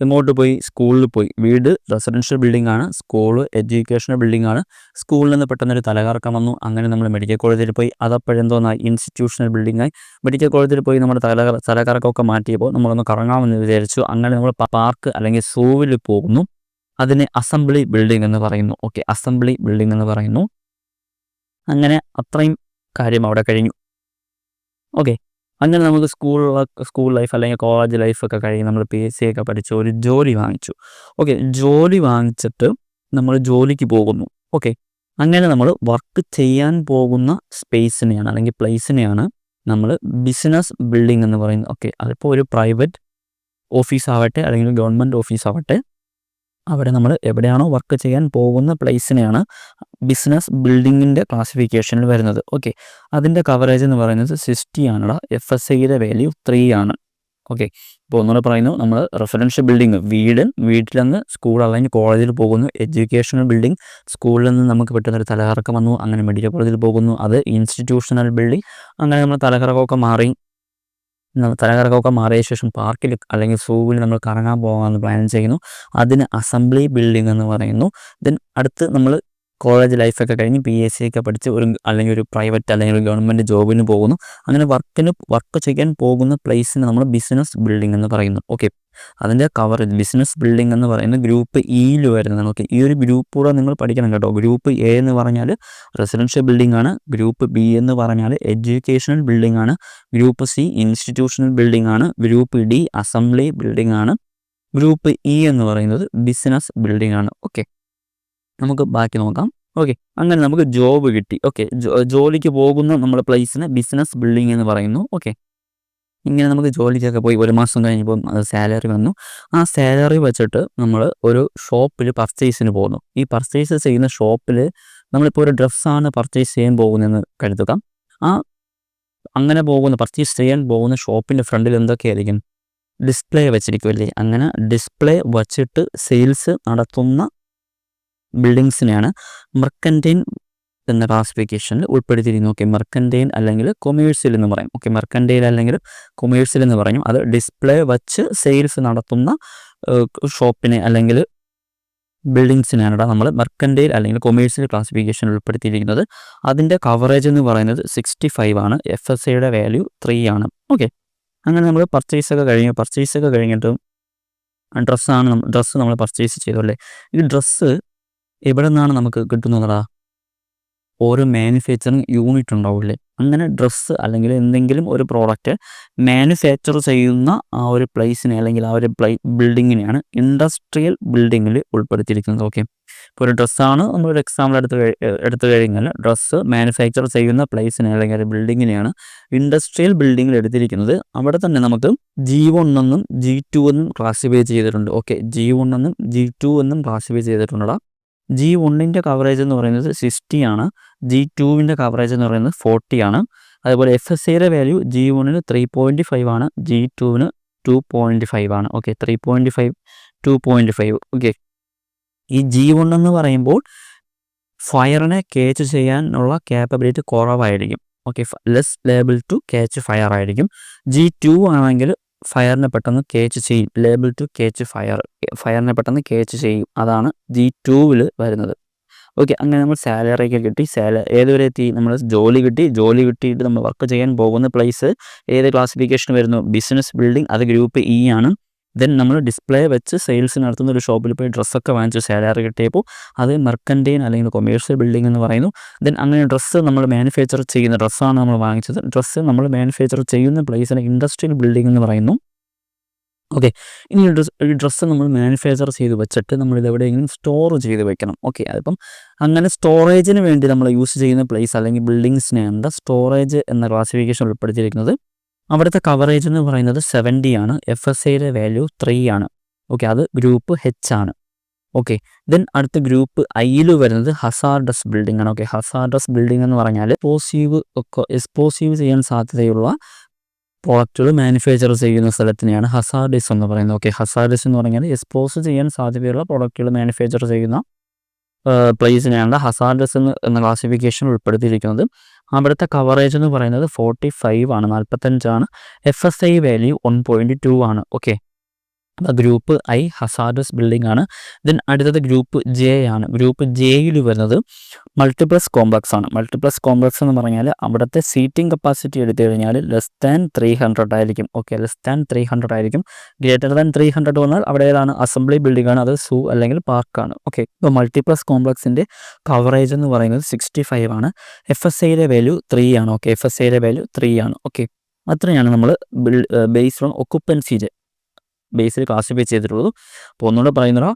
എങ്ങോട്ട് പോയി? സ്കൂളിൽ പോയി. വീട് റെസിഡൻഷ്യൽ ബിൽഡിംഗ് ആണ്, സ്കൂൾ എഡ്യൂക്കേഷണൽ ബിൽഡിംഗ് ആണ്. സ്കൂളിൽ നിന്ന് പെട്ടെന്നൊരു തലകറക്കം വന്നു, അങ്ങനെ നമ്മൾ മെഡിക്കൽ കോളേജിൽ പോയി. അതപ്പോഴെന്തോന്നായി? ഇൻസ്റ്റിറ്റ്യൂഷണൽ ബിൽഡിംഗ് ആയി. മെഡിക്കൽ കോളേജിൽ പോയി നമ്മുടെ തലകറക്കമൊക്കെ മാറ്റിയപ്പോൾ നമ്മളൊന്ന് കറങ്ങാമെന്ന് വിചാരിച്ചു. അങ്ങനെ നമ്മൾ പാർക്ക് അല്ലെങ്കിൽ സൂവിൽ പോകുന്നു. അതിനെ അസംബ്ലി ബിൽഡിംഗ് എന്ന് പറയുന്നു. ഓക്കെ, അസംബ്ലി ബിൽഡിംഗ് എന്ന് പറയുന്നു. അങ്ങനെ അത്രയും കാര്യം അവിടെ കഴിഞ്ഞു. ഓക്കെ, അങ്ങനെ നമുക്ക് സ്കൂൾ ലൈഫ് അല്ലെങ്കിൽ കോളേജ് ലൈഫൊക്കെ കഴിഞ്ഞ് നമ്മൾ PSC ഒക്കെ പഠിച്ച് ഒരു ജോലി വാങ്ങിച്ചു. ഓക്കെ, ജോലി വാങ്ങിച്ചിട്ട് നമ്മൾ ജോലിക്ക് പോകുന്നു. ഓക്കെ, അങ്ങനെ നമ്മൾ വർക്ക് ചെയ്യാൻ പോകുന്ന സ്പേസിനെയാണ് അല്ലെങ്കിൽ പ്ലേസിനെയാണ് നമ്മൾ ബിസിനസ് ബിൽഡിംഗ് എന്ന് പറയുന്നത്. ഓക്കെ, അതിപ്പോൾ ഒരു പ്രൈവറ്റ് ഓഫീസ് ആവട്ടെ അല്ലെങ്കിൽ ഗവൺമെൻറ് ഓഫീസ് ആവട്ടെ, അവിടെ നമ്മൾ എവിടെയാണോ വർക്ക് ചെയ്യാൻ പോകുന്ന പ്ലേസിനെയാണ് ബിസിനസ് ബിൽഡിങ്ങിൻ്റെ ക്ലാസിഫിക്കേഷനിൽ വരുന്നത്. ഓക്കെ, അതിൻ്റെ കവറേജ് എന്ന് പറയുന്നത് 60 ആണുള്ള. FSIയുടെ വാല്യൂ 3 ആണ്. ഓക്കെ, ഇപ്പോൾ ഒന്നുകൂടെ പറയുന്നു, നമ്മൾ റെസിഡൻഷ്യൽ ബിൽഡിംഗ് വീട്ടിൽ നിന്ന് സ്കൂൾ അല്ലെങ്കിൽ കോളേജിൽ പോകുന്നു. എഡ്യൂക്കേഷണൽ ബിൽഡിംഗ്, സ്കൂളിൽ നിന്ന് നമുക്ക് പെട്ടെന്നൊരു തലകറക്കം വന്നു, അങ്ങനെ മെഡിക്കൽ കോളേജിൽ പോകുന്നു. അത് ഇൻസ്റ്റിറ്റ്യൂഷണൽ ബിൽഡിംഗ്. അങ്ങനെ നമ്മൾ തലകറക്കമൊക്കെ മാറിയ ശേഷം പാർക്കിൽ അല്ലെങ്കിൽ സൂവിൽ നമ്മൾ കറങ്ങാൻ പോകാമെന്ന് പ്ലാൻ ചെയ്യുന്നു. അതിന് അസംബ്ലി ബിൽഡിംഗ് എന്ന് പറയുന്നു. ദെൻ അടുത്ത് നമ്മൾ കോളേജ് ലൈഫൊക്കെ കഴിഞ്ഞ് PSC ഒക്കെ പഠിച്ച് അല്ലെങ്കിൽ ഒരു പ്രൈവറ്റ് അല്ലെങ്കിൽ ഒരു ഗവൺമെൻറ് ജോബിന് പോകുന്നു. അങ്ങനെ വർക്ക് ചെയ്യാൻ പോകുന്ന പ്ലേസിന് നമ്മൾ ബിസിനസ് ബിൽഡിംഗ് എന്ന് പറയുന്നു. ഓക്കെ, അതിൻ്റെ കവറേജ് ബിസിനസ് ബിൽഡിംഗ് എന്ന് പറയുന്നത് ഗ്രൂപ്പ് ഇയിൽ വരുന്നതാണ്. ഓക്കെ, ഈ ഒരു ഗ്രൂപ്പ് കൂടെ നിങ്ങൾ പഠിക്കണം കേട്ടോ. ഗ്രൂപ്പ് A എന്ന് പറഞ്ഞാൽ റെസിഡൻഷ്യൽ ബിൽഡിംഗ് ആണ്. ഗ്രൂപ്പ് B എന്ന് പറഞ്ഞാൽ എഡ്യൂക്കേഷണൽ ബിൽഡിംഗ് ആണ്. ഗ്രൂപ്പ് C ഇൻസ്റ്റിറ്റ്യൂഷണൽ ബിൽഡിംഗ് ആണ്. ഗ്രൂപ്പ് D അസംബ്ലി ബിൽഡിംഗ് ആണ്. ഗ്രൂപ്പ് E എന്ന് പറയുന്നത് ബിസിനസ് ബിൽഡിംഗ് ആണ്. ഓക്കെ, നമുക്ക് ബാക്കി നോക്കാം. ഓക്കെ, അങ്ങനെ നമുക്ക് ജോബ് കിട്ടി. ഓക്കെ, ജോലിക്ക് പോകുന്ന നമ്മുടെ പ്ലേസിന് ബിസിനസ് ബിൽഡിംഗ് എന്ന് പറയുന്നു. ഓക്കെ, ഇങ്ങനെ നമുക്ക് ജോലിക്കൊക്കെ പോയി 1 മാസം കഴിഞ്ഞപ്പോൾ സാലറി വന്നു. ആ സാലറി വെച്ചിട്ട് നമ്മൾ ഒരു ഷോപ്പിൽ പർച്ചേസിന് പോകുന്നു. ഈ പർച്ചേസ് ചെയ്യുന്ന ഷോപ്പിൽ നമ്മളിപ്പോൾ ഒരു ഡ്രസ്സാണ് പർച്ചേസ് ചെയ്യാൻ പോകുന്നതെന്ന് കരുതുക. അങ്ങനെ പർച്ചേസ് ചെയ്യാൻ പോകുന്ന ഷോപ്പിൻ്റെ ഫ്രണ്ടിൽ എന്തൊക്കെയായിരിക്കും? ഡിസ്പ്ലേ വെച്ചിരിക്കുമല്ലേ? അങ്ങനെ ഡിസ്പ്ലേ വച്ചിട്ട് സെയിൽസ് നടത്തുന്ന ബിൽഡിങ്സിനെയാണ് മെർക്കൻറ്റൈൻ എന്ന ക്ലാസിഫിക്കേഷനിൽ ഉൾപ്പെടുത്തിയിരിക്കുന്നു. ഓക്കെ, മെർക്കൻറ്റൈൻ അല്ലെങ്കിൽ കൊമേഴ്സ്യൽ എന്ന് പറയും. ഓക്കെ, മെർക്കൻറ്റൈൻ അല്ലെങ്കിൽ കൊമേഴ്സ്യൽ എന്ന് പറയും. അത് ഡിസ്പ്ലേ വച്ച് സെയിൽസ് നടത്തുന്ന ഷോപ്പിനെ അല്ലെങ്കിൽ ബിൽഡിങ്സിനാണ് നമ്മൾ മെർക്കൻറ്റൈൽ അല്ലെങ്കിൽ കൊമേഴ്സ്യൽ ക്ലാസിഫിക്കേഷനിൽ ഉൾപ്പെടുത്തിയിരിക്കുന്നത്. അതിൻ്റെ കവറേജ് എന്ന് പറയുന്നത് 65 ആണ്. FSIയുടെ വാല്യൂ 3 ആണ്. ഓക്കെ, അങ്ങനെ നമ്മൾ പർച്ചേസ് ഒക്കെ കഴിഞ്ഞിട്ട് ഡ്രസ്സ് നമ്മൾ പർച്ചേസ് ചെയ്തു അല്ലേ? ഈ ഡ്രസ്സ് എവിടെ നിന്നാണ് നമുക്ക് കിട്ടുന്നതാ? ഓരോ മാനുഫാക്ചറിങ് യൂണിറ്റ് ഉണ്ടാവില്ലേ? അങ്ങനെ ഡ്രസ്സ് അല്ലെങ്കിൽ എന്തെങ്കിലും ഒരു പ്രോഡക്റ്റ് മാനുഫാക്ചർ ചെയ്യുന്ന ആ ഒരു പ്ലേസിനെ അല്ലെങ്കിൽ ആ ഒരു ബിൽഡിങ്ങിനെയാണ് ഇൻഡസ്ട്രിയൽ ബിൽഡിങ്ങിൽ ഉൾപ്പെടുത്തിയിരിക്കുന്നത്. ഓക്കെ, ഇപ്പോൾ ഒരു ഡ്രസ്സാണ് നമ്മളൊരു എക്സാമ്പിൾ എടുത്തു കഴിഞ്ഞാൽ ഡ്രസ്സ് മാനുഫാക്ചർ ചെയ്യുന്ന പ്ലേസിനെ അല്ലെങ്കിൽ ഒരു ബിൽഡിങ്ങിനെയാണ് ഇൻഡസ്ട്രിയൽ ബിൽഡിങ്ങിൽ എടുത്തിരിക്കുന്നത്. അവിടെ തന്നെ നമുക്ക് G1 എന്നും G2 എന്നും ക്ലാസിഫൈ ചെയ്തിട്ടുണ്ട്. ഓക്കെ, G1 എന്നും G2 എന്നും ക്ലാസിഫൈ ചെയ്തിട്ടുണ്ടടാ. G1ൻ്റെ കവറേജ് എന്ന് പറയുന്നത് 60 ആണ്. G2വിൻ്റെ കവറേജ് എന്ന് പറയുന്നത് 40 ആണ്. അതുപോലെ FSIയുടെ വാല്യൂ G1ന് 3.5 ആണ്. G2വിന് 2.5 ആണ്. ഓക്കെ, 3.5 2.5. ഓക്കെ, ഈ G1 എന്ന് പറയുമ്പോൾ ഫയറിനെ ക്യാച്ച് ചെയ്യാനുള്ള ക്യാപ്പബിലിറ്റി കുറവായിരിക്കും. Okay, less liable to catch fire ആയിരിക്കും. G2 ആണെങ്കിൽ ഫയറിനെ പെട്ടെന്ന് ക്യാച്ച് ചെയ്യും. ലേബിൾ ടു ക്യാച്ച് ഫയറിനെ പെട്ടെന്ന് ക്യാച്ച് ചെയ്യും. അതാണ് G2വിൽ വരുന്നത്. ഓക്കെ, അങ്ങനെ നമ്മൾ സാലറിയൊക്കെ കിട്ടി. ഏതുവരെ എത്തി? നമ്മൾ ജോലി കിട്ടിയിട്ട് നമ്മൾ വർക്ക് ചെയ്യാൻ പോകുന്ന പ്ലേസ് ഏത് ക്ലാസിഫിക്കേഷൻ വരുന്നു? Business building. അത് ഗ്രൂപ്പ് E ആണ്. ദെൻ നമ്മൾ ഡിസ്പ്ലേ വെച്ച് സെയിൽസ് നടത്തുന്ന ഒരു ഷോപ്പിൽ പോയി ഡ്രസ്സൊക്കെ വാങ്ങിച്ച് സാലറി കിട്ടിയപ്പോൾ അത് മെർക്കൻറ്റൈൻ അല്ലെങ്കിൽ കൊമേഴ്സ്യൽ ബിൽഡിംഗ് എന്ന് പറയുന്നു. ദെൻ അങ്ങനെ ഡ്രസ്സ് നമ്മൾ മാനുഫാക്ചർ ചെയ്യുന്ന ഡ്രസ്സാണ് നമ്മൾ വാങ്ങിച്ചത്. ഡ്രസ്സ് നമ്മൾ മാനുഫാക്ചർ ചെയ്യുന്ന പ്ലേസിനെ ഇൻഡസ്ട്രിയൽ ബിൽഡിംഗ് എന്ന് പറയുന്നു. ഓക്കെ, ഇനി ഈ ഡ്രസ്സ് നമ്മൾ മാനുഫാക്ചർ ചെയ്ത് വെച്ചിട്ട് നമ്മളിത് എവിടെയെങ്കിലും സ്റ്റോർ ചെയ്ത് വെക്കണം. ഓക്കെ, അതിപ്പം അങ്ങനെ സ്റ്റോറേജിന് വേണ്ടി നമ്മൾ യൂസ് ചെയ്യുന്ന പ്ലേസ് അല്ലെങ്കിൽ ബിൽഡിങ്സിനെയാണ് സ്റ്റോറേജ് എന്ന ക്ലാസിഫിക്കേഷൻ ഉൾപ്പെടുത്തിയിരിക്കുന്നത്. അവിടുത്തെ കവറേജ് എന്ന് പറയുന്നത് 70 ആണ്. FSIയുടെ വാല്യൂ 3 ആണ്. ഓക്കെ, അത് ഗ്രൂപ്പ് H ആണ്. ഓക്കെ, ദെൻ അടുത്ത ഗ്രൂപ്പ് Iയിൽ വരുന്നത് ഹസാർഡസ് ബിൽഡിംഗ് ആണ്. ഓക്കെ, ഹസാർഡസ് ബിൽഡിംഗ് എന്ന് പറഞ്ഞാൽ എക്സ്പ്ലോസീവ് ചെയ്യാൻ സാധ്യതയുള്ള പ്രോഡക്റ്റുകൾ മാനുഫാക്ചർ ചെയ്യുന്ന സ്ഥലത്തിനെയാണ് ഹസാർഡസ് എന്ന് പറയുന്നത്. ഓക്കെ, ഹസാർഡസ് എന്ന് പറഞ്ഞാൽ എക്സ്പോസ് ചെയ്യാൻ സാധ്യതയുള്ള പ്രോഡക്റ്റുകൾ മാനുഫാക്ചർ ചെയ്യുന്ന പ്ലേസിനെയാണ് ഹസാർഡസ് എന്ന ക്ലാസിഫിക്കേഷൻ ഉൾപ്പെടുത്തിയിരിക്കുന്നത്. അവിടുത്തെ കവറേജ് എന്ന് പറയുന്നത് 45 ആണ്, 45. FSI വാല്യൂ 1.2 ആണ്. Okay, group I hazardous building ആണ്. ദെൻ അടുത്തത് ഗ്രൂപ്പ് ജെ ആണ്. ഗ്രൂപ്പ് ജെയിൽ വരുന്നത് മൾട്ടിപ്ലക്സ് കോംപ്ലക്സ് ആണ്. മൾട്ടിപ്ലക്സ് കോംപ്ലക്സ് എന്ന് പറഞ്ഞാൽ അവിടുത്തെ സീറ്റിംഗ് കപ്പാസിറ്റി എടുത്തു കഴിഞ്ഞാൽ <300 ആയിരിക്കും. ഓക്കെ, <300 ആയിരിക്കും. >300 വന്നാൽ അവിടെ ഏതാണ്? അസംബ്ലി ബിൽഡിംഗ് ആണ്, അത് സൂ അല്ലെങ്കിൽ പാർക്കാണ്. ഓക്കെ, ഇപ്പോൾ മൾട്ടിപ്ലക്സ് കോംപ്ലക്സിൻ്റെ കവറേജ് എന്ന് പറയുന്നത് 65 ആണ്. FSIയുടെ വാല്യൂ 3 ആണ്. ഓക്കെ, FSIയുടെ വാല്യൂ 3 ആണ്. ഓക്കെ, അത്രയാണ് നമ്മൾ ബേസ്ഡ് ഓൺ ഒക്കുപ്പൻസിയുടെ ബേസിൽ ക്ലാസിഫൈ ചെയ്തിട്ടുള്ളൂ. അപ്പോൾ ഒന്നുകൂടെ പറയുന്നത്,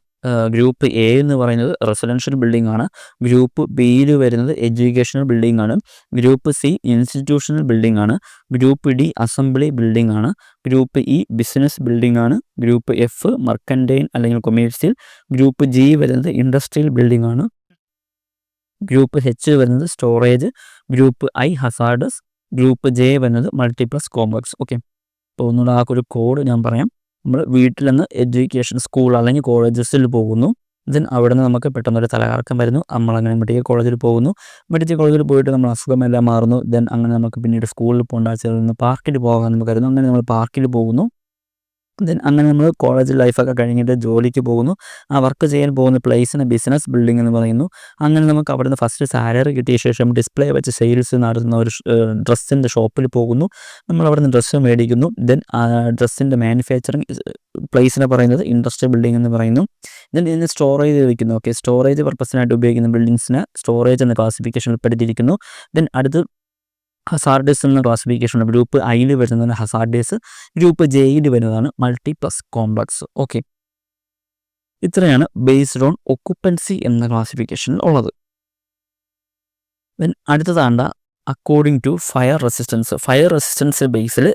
ഗ്രൂപ്പ് എ എന്ന് പറയുന്നത് റെസിഡൻഷ്യൽ ബിൽഡിംഗ് ആണ്. ഗ്രൂപ്പ് ബിയിൽ വരുന്നത് എഡ്യൂക്കേഷണൽ ബിൽഡിംഗ് ആണ്. ഗ്രൂപ്പ് സി ഇൻസ്റ്റിറ്റ്യൂഷണൽ ബിൽഡിംഗ് ആണ്. ഗ്രൂപ്പ് ഡി അസംബ്ലി ബിൽഡിംഗ് ആണ്. ഗ്രൂപ്പ് ഇ ബിസിനസ് ബിൽഡിംഗ് ആണ്. ഗ്രൂപ്പ് എഫ് മർക്കൻറ്റൈൻ അല്ലെങ്കിൽ കൊമേഴ്സ്യൽ. ഗ്രൂപ്പ് ജി വരുന്നത് ഇൻഡസ്ട്രിയൽ ബിൽഡിംഗ് ആണ്. ഗ്രൂപ്പ് എച്ച് വരുന്നത് storage. Group I hazardous. Group J വരുന്നത് മൾട്ടിപ്ലക്സ് കോംപ്ലക്സ്. ഓക്കെ, അപ്പോൾ ഒന്നുകൂടെ ആ ഒരു കോഡ് ഞാൻ പറയാം. നമ്മൾ വീട്ടിൽ നിന്ന് എഡ്യൂക്കേഷൻ സ്കൂൾ അല്ലെങ്കിൽ കോളേജസിൽ പോകുന്നു. ദെൻ അവിടെ നിന്ന് നമുക്ക് പെട്ടെന്നൊരു തലകറക്കം വരുന്നു. നമ്മളങ്ങനെ മെഡിക്കൽ കോളേജിൽ പോകുന്നു. മെഡിക്കൽ കോളേജിൽ പോയിട്ട് നമ്മൾ അസുഖമെല്ലാം മാറുന്നു. ദെൻ അങ്ങനെ നമുക്ക് പിന്നീട് സ്കൂളിൽ പോകേണ്ട ആവശ്യമില്ല, നിന്ന് പാർക്കിൽ പോകാൻ നമുക്ക് കരുതുന്നു. അങ്ങനെ നമ്മൾ പാർക്കിൽ പോകുന്നു. ദെൻ അങ്ങനെ നമ്മൾ കോളേജ് ലൈഫൊക്കെ കഴിഞ്ഞിട്ട് ജോലിക്ക് പോകുന്നു. ആ വർക്ക് ചെയ്യാൻ പോകുന്ന പ്ലേസിന് ബിസിനസ് ബിൽഡിംഗ് എന്ന് പറയുന്നു. അങ്ങനെ നമുക്ക് അവിടെ നിന്ന് ഫസ്റ്റ് സാലറി കിട്ടിയ ശേഷം ഡിസ്പ്ലേ വെച്ച് സെയിൽസ് നടത്തുന്ന ഒരു ഡ്രസ്സിൻ്റെ ഷോപ്പിൽ പോകുന്നു. നമ്മൾ അവിടെ നിന്ന് ഡ്രസ്സ് മേടിക്കുന്നു. ദെൻ ആ ഡ്രസ്സിൻ്റെ മാനുഫാക്ചറിങ് പ്ലേസിനെ പറയുന്നത് ഇൻഡസ്ട്രിയൽ ബിൽഡിംഗ് എന്ന് പറയുന്നു. ദെൻ ഇതിന് സ്റ്റോറേജ് വയ്ക്കുന്നു. ഓക്കെ, സ്റ്റോറേജ് പർപ്പസിനായിട്ട് ഉപയോഗിക്കുന്ന ബിൽഡിങ്സിന് സ്റ്റോറേജ് എന്ന ക്ലാസിഫിക്കേഷൻ ഉൾപ്പെടുത്തിയിരിക്കുന്നു. ദെൻ അടുത്ത് ഹസാർഡസ് എന്ന ക്ലാസിഫിക്കേഷൻ. ഗ്രൂപ്പ് ഐയിൽ വരുന്നതാണ് ഹസാർഡസ്. ഗ്രൂപ്പ് ജെയിൽ വരുന്നതാണ് മൾട്ടിപ്ലക്സ് കോംപ്ലക്സ്. ഓക്കെ, ഇത്രയാണ് ബേസ്ഡ് ഓൺ ഒക്കുപ്പൻസി എന്ന ക്ലാസിഫിക്കേഷനിൽ ഉള്ളത്. ദെൻ അടുത്തതാണ്ട according to fire resistance. Fire resistance ബേസിൽ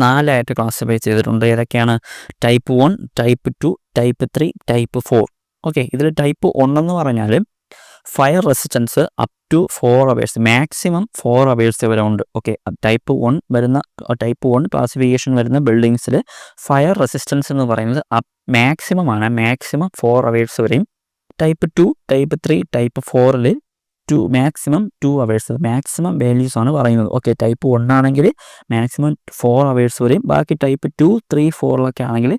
4 ക്ലാസിഫൈ ചെയ്തിട്ടുണ്ട്. ഏതൊക്കെയാണ്? Type 1, type 2, type 3, type 4. Okay, ഇതിൽ ടൈപ്പ് 1 എന്ന് പറഞ്ഞാൽ fire resistance up to 4 hours, maximum 4 hours വരെ ഉണ്ട്. ഓക്കെ, ടൈപ്പ് 1 ക്ലാസിഫിക്കേഷൻ വരുന്ന ബിൽഡിങ്സിൽ ഫയർ റെസിസ്റ്റൻസ് എന്ന് പറയുന്നത് മാക്സിമം 4 hours വരെയും. ടൈപ്പ് 2, ടൈപ്പ് 3, ടൈപ്പ് 4ൽ മാക്സിമം 2 hours, മാക്സിമം വാല്യൂസ് ആണ് പറയുന്നത്. ഓക്കെ, ടൈപ്പ് 1 ആണെങ്കിൽ മാക്സിമം 4 hours വരെയും. ബാക്കി ടൈപ്പ് 2, 3, 4 ആണെങ്കിൽ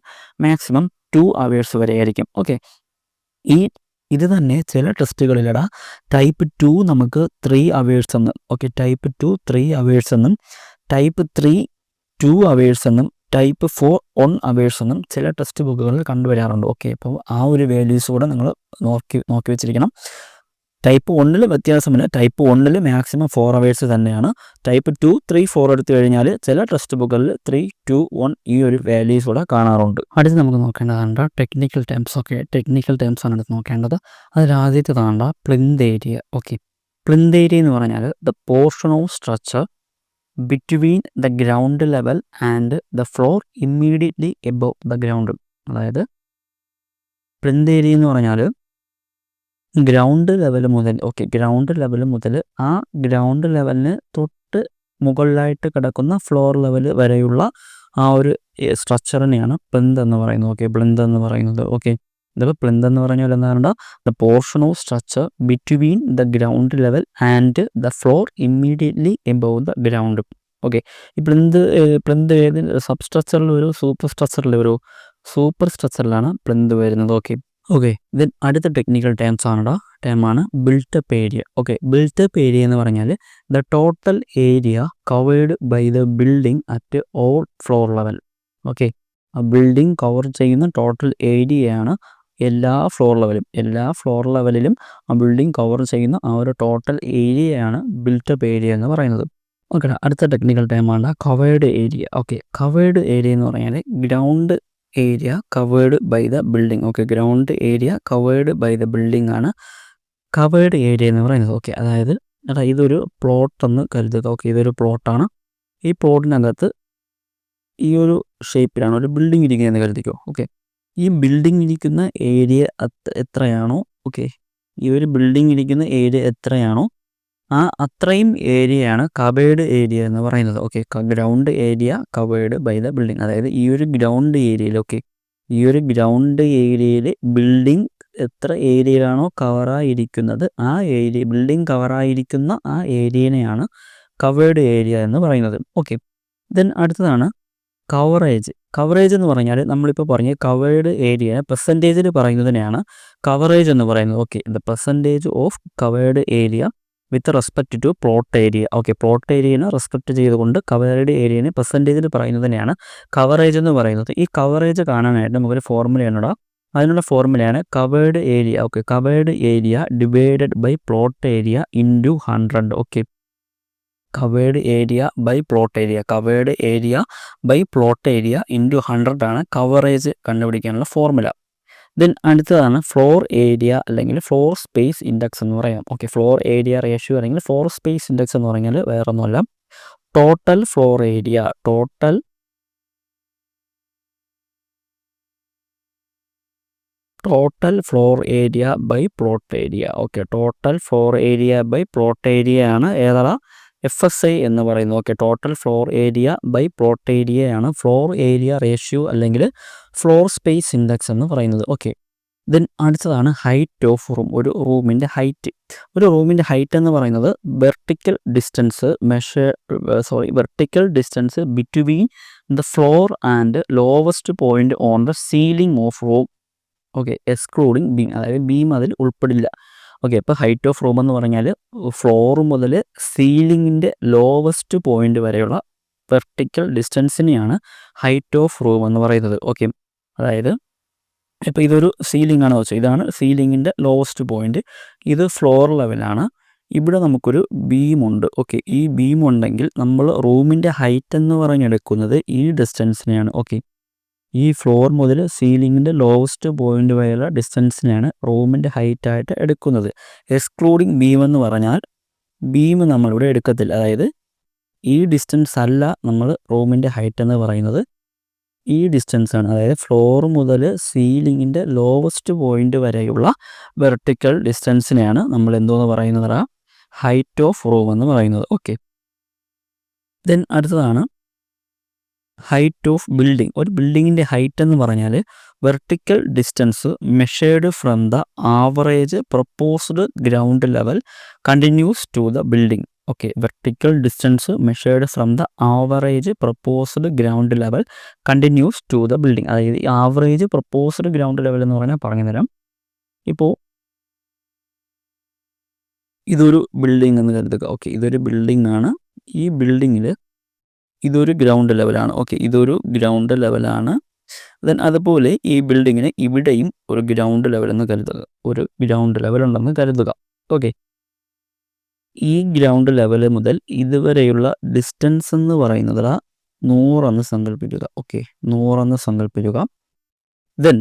മാക്സിമം 2 hours വരെ ആയിരിക്കും. ഓക്കെ, ഇത് തന്നെ ചില ടെസ്റ്റുകളിലടാ ടൈപ്പ് 2 നമുക്ക് 3 hours എന്നും, ഓക്കെ, ടൈപ്പ് 2 3 hours എന്നും, ടൈപ്പ് 3 2 hours എന്നും, ടൈപ്പ് 4 1 hours എന്നും ചില ടെക്സ്റ്റ് ബുക്കുകളിൽ കണ്ടുവരാറുണ്ട്. ഓക്കെ, അപ്പോൾ ആ ഒരു വാല്യൂസ് കൂടെ നിങ്ങൾ നോക്കി വെച്ചിരിക്കണം. ടൈപ്പ് 1 വ്യത്യാസമില്ല. ടൈപ്പ് 1 മാക്സിമം 4 hours തന്നെയാണ്. ടൈപ്പ് 2 3 4 എടുത്തു കഴിഞ്ഞാൽ ചില ടെക്സ്റ്റ് ബുക്കുകളിൽ 3 2 1 ഈ ഒരു വാല്യൂസ് കൂടെ കാണാറുണ്ട്. അടുത്ത് നമുക്ക് നോക്കേണ്ടതാണ് technical terms. Okay, technical terms ആണ് അടുത്ത് നോക്കേണ്ടത്. അതിൽ ആദ്യത്തേതാണ് plinth area. Okay, plinth area എന്ന് പറഞ്ഞാൽ the portion of structure between the ground level and the floor immediately above the ground. അതായത് പ്ലിന്ത് ഏരിയ എന്ന് പറഞ്ഞാൽ ഗ്രൗണ്ട് ലെവൽ മുതൽ, ഓക്കെ, ഗ്രൗണ്ട് ലെവൽ മുതൽ ആ ഗ്രൗണ്ട് ലെവലിന് തൊട്ട് മുകളിലായിട്ട് കിടക്കുന്ന ഫ്ലോർ ലെവൽ വരെയുള്ള ആ ഒരു സ്ട്രക്ചറിനെയാണ് പ്ലിന്ത് എന്ന് പറയുന്നത്. ഓക്കെ, പ്ലിന്ത് എന്ന് പറയുന്നത്. ഓക്കെ, ഇതിപ്പോൾ പ്ലിന്ത് എന്ന് പറഞ്ഞാൽ എന്താണ്? The portion of structure between the ground level and the floor immediately above the ground. Okay, ഈ പ്ലിന്ത് ഏത് സബ് സ്ട്രക്ചറിൽ വരും? സൂപ്പർ സ്ട്രക്ചറിലാണ് പ്ലിന്ത് വരുന്നത്. ഓക്കെ, ദെൻ അടുത്ത ടെക്നിക്കൽ ടേമാണ് built up area. Okay, built up area എന്ന് പറഞ്ഞാൽ the total area covered by the building at all floor level. Okay, ആ ബിൽഡിംഗ് കവർ ചെയ്യുന്ന ടോട്ടൽ ഏരിയയാണ് എല്ലാ ഫ്ലോർ ലെവലിലും ആ ബിൽഡിംഗ് കവർ ചെയ്യുന്ന ആ ഒരു ടോട്ടൽ ഏരിയയാണ് ബിൽട്ടപ്പ് ഏരിയ എന്ന് പറയുന്നത്. ഓക്കെ, അടുത്ത ടെക്നിക്കൽ ടേമാണ് covered area. Okay, covered area എന്ന് പറഞ്ഞാൽ ground area covered by the building. Okay, ground area covered by the building ആണ് കവേർഡ് ഏരിയ എന്ന് പറയുന്നത്. ഓക്കെ, അതായത് ഇതൊരു പ്ലോട്ട് എന്ന് കരുതുക. ഓക്കെ, ഇതൊരു പ്ലോട്ടാണ്. ഈ പ്ലോട്ടിനകത്ത് ഈ ഒരു ഷേപ്പിലാണ് ഒരു ബിൽഡിംഗ് ഇരിക്കുന്നതെന്ന് കരുതിക്കോ. ഓക്കെ, ഈ ബിൽഡിംഗ് ഇരിക്കുന്ന ഏരിയ എത്രയാണോ, ഓക്കെ, ഈ ഒരു ബിൽഡിംഗ് ഇരിക്കുന്ന ഏരിയ എത്രയാണോ അത്രയും ഏരിയയാണ് കവേർഡ് ഏരിയ എന്ന് പറയുന്നത്. Okay, ground area covered by the building. അതായത് ഈ ഒരു ഗ്രൗണ്ട് ഏരിയയിൽ, ഓക്കെ, ഈ ഒരു ഗ്രൗണ്ട് ഏരിയയിൽ ബിൽഡിംഗ് എത്ര ഏരിയയിലാണോ കവറായിരിക്കുന്നത് ആ ഏരിയ, ബിൽഡിംഗ് കവറായിരിക്കുന്ന ആ ഏരിയനെയാണ് കവേർഡ് ഏരിയ എന്ന് പറയുന്നത്. ഓക്കെ, ദെൻ അടുത്തതാണ് കവറേജ്. കവറേജ് എന്ന് പറഞ്ഞാൽ നമ്മളിപ്പോൾ പറഞ്ഞ കവേർഡ് ഏരിയ പെർസെൻറ്റേജിൽ പറയുന്നതിനെയാണ് കവറേജ് എന്ന് പറയുന്നത്. Okay, the percentage of covered area with respect to plot area. Okay, plot ഏരിയനെ റെസ്പെക്റ്റ് ചെയ്തുകൊണ്ട് കവേർഡ് ഏരിയനെ പെർസെൻറ്റേജിൽ പറയുന്നതിനെയാണ് കവറേജ് എന്ന് പറയുന്നത്. ഈ കവറേജ് കാണാനായിട്ട് നമുക്കൊരു ഫോർമുലയാണ്. അതിനുള്ള ഫോർമുലയാണ് covered area. Okay, covered area divided by plot area into 100. Okay, covered area by plot area, covered area by plot area into 100 ആണ് കവറേജ് കണ്ടുപിടിക്കാനുള്ള ഫോർമുല. ദെൻ അടുത്തതാണ് ഫ്ലോർ ഏരിയ അല്ലെങ്കിൽ ഫ്ലോർ സ്പേസ് ഇൻഡെക്സ് എന്ന് പറയാം. ഓക്കെ, ഫ്ലോർ ഏരിയ റേഷ്യോ അല്ലെങ്കിൽ ഫ്ലോർ സ്പേസ് ഇൻഡെക്സ് എന്ന് പറഞ്ഞാൽ വേറെ ഒന്നുമല്ല, total floor area, total floor area by plot area. Okay, total floor area by plot area ആണ് ഏതാണ് FSI എന്ന് പറയുന്നത്. Okay, total floor area by plot area ആണ് ഫ്ലോർ ഏരിയ റേഷ്യോ അല്ലെങ്കിൽ ഫ്ലോർ സ്പേസ് ഇൻഡെക്സ് എന്ന് പറയുന്നത്. ഓക്കെ, ദെൻ അടുത്തതാണ് ഹൈറ്റ് ഓഫ് റൂം. ഒരു റൂമിൻ്റെ ഹൈറ്റ് എന്ന് പറയുന്നത് vertical distance between the floor and lowest point on the ceiling of room. Okay, excluding beam, അതായത് ബീം അതിൽ ഉൾപ്പെടില്ല. ഓക്കെ, ഇപ്പോൾ ഹൈറ്റ് ഓഫ് റൂം എന്ന് പറഞ്ഞാൽ ഫ്ലോർ മുതൽ സീലിങ്ങിൻ്റെ ലോവസ്റ്റ് പോയിന്റ് വരെയുള്ള വെർട്ടിക്കൽ ഡിസ്റ്റൻസിനെയാണ് ഹൈറ്റ് ഓഫ് റൂം എന്ന് പറയുന്നത്. ഓക്കെ, അതായത് ഇപ്പോൾ ഇതൊരു സീലിംഗ് ആണ് വെച്ചാൽ ഇതാണ് സീലിങ്ങിൻ്റെ ലോവസ്റ്റ് പോയിന്റ്, ഇത് ഫ്ലോർ ലെവലാണ്, ഇവിടെ നമുക്കൊരു ബീമുണ്ട്. ഓക്കെ, ഈ ബീം ഉണ്ടെങ്കിൽ നമ്മൾ റൂമിൻ്റെ ഹൈറ്റ് എന്ന് പറഞ്ഞെടുക്കുന്നത് ഈ ഡിസ്റ്റൻസിനെയാണ്. ഓക്കെ, ഈ ഫ്ലോർ മുതൽ സീലിങ്ങിൻ്റെ ലോവസ്റ്റ് പോയിന്റ് വരെയുള്ള ഡിസ്റ്റൻസിനെയാണ് റൂമിൻ്റെ ഹൈറ്റായിട്ട് എടുക്കുന്നത്. എക്സ്ക്ലൂഡിങ് ബീം എന്ന് പറഞ്ഞാൽ ബീം നമ്മളിവിടെ എടുക്കത്തില്ല, അതായത് ഈ ഡിസ്റ്റൻസ് അല്ല നമ്മൾ റൂമിൻ്റെ ഹൈറ്റ് എന്ന് പറയുന്നത്, ഈ ഡിസ്റ്റൻസ് ആണ്. അതായത് ഫ്ലോർ മുതൽ സീലിങ്ങിൻ്റെ ലോവസ്റ്റ് പോയിന്റ് വരെയുള്ള വെർട്ടിക്കൽ ഡിസ്റ്റൻസിനെയാണ് നമ്മൾ എന്തോന്ന് പറയുന്നത്, ഹൈറ്റ് ഓഫ് റൂം എന്ന് പറയുന്നത്. ഓക്കെ, ദെൻ അടുത്തതാണ് ഹൈറ്റ് ഓഫ് ബിൽഡിംഗ്. ഒരു ബിൽഡിങ്ങിൻ്റെ ഹൈറ്റ് എന്ന് പറഞ്ഞാൽ vertical distance measured from the average proposed ground level continues to the building. Okay, vertical distance measured from the average proposed ground level continues to the building. അതായത് ഈ ആവറേജ് പ്രൊപ്പോസ്ഡ് ഗ്രൗണ്ട് ലെവൽ എന്ന് പറഞ്ഞാൽ പറഞ്ഞു തരാം. ഇപ്പോൾ ഇതൊരു ബിൽഡിംഗ് എന്ന് കരുതുക. ഓക്കെ, ഇതൊരു ബിൽഡിംഗ് ആണ്. ഈ ബിൽഡിങ്ങിൽ ഇതൊരു ഗ്രൗണ്ട് ലെവലാണ്. ഓക്കെ, ഇതൊരു ഗ്രൗണ്ട് ലെവലാണ്. ദെൻ അതുപോലെ ഈ ബിൽഡിങ്ങിന് ഇവിടെയും ഒരു ഗ്രൗണ്ട് ലെവൽ എന്ന് കരുതുക, ഒരു ഗ്രൗണ്ട് ലെവൽ ഉണ്ടെന്ന് കരുതുക. ഓക്കെ, ഈ ഗ്രൗണ്ട് ലെവൽ മുതൽ ഇതുവരെയുള്ള ഡിസ്റ്റൻസ് എന്ന് പറയുന്നത് 100 എന്ന് സങ്കല്പിക്കുക. ഓക്കെ, 100 എന്ന് സങ്കല്പിക്കുക. ദെൻ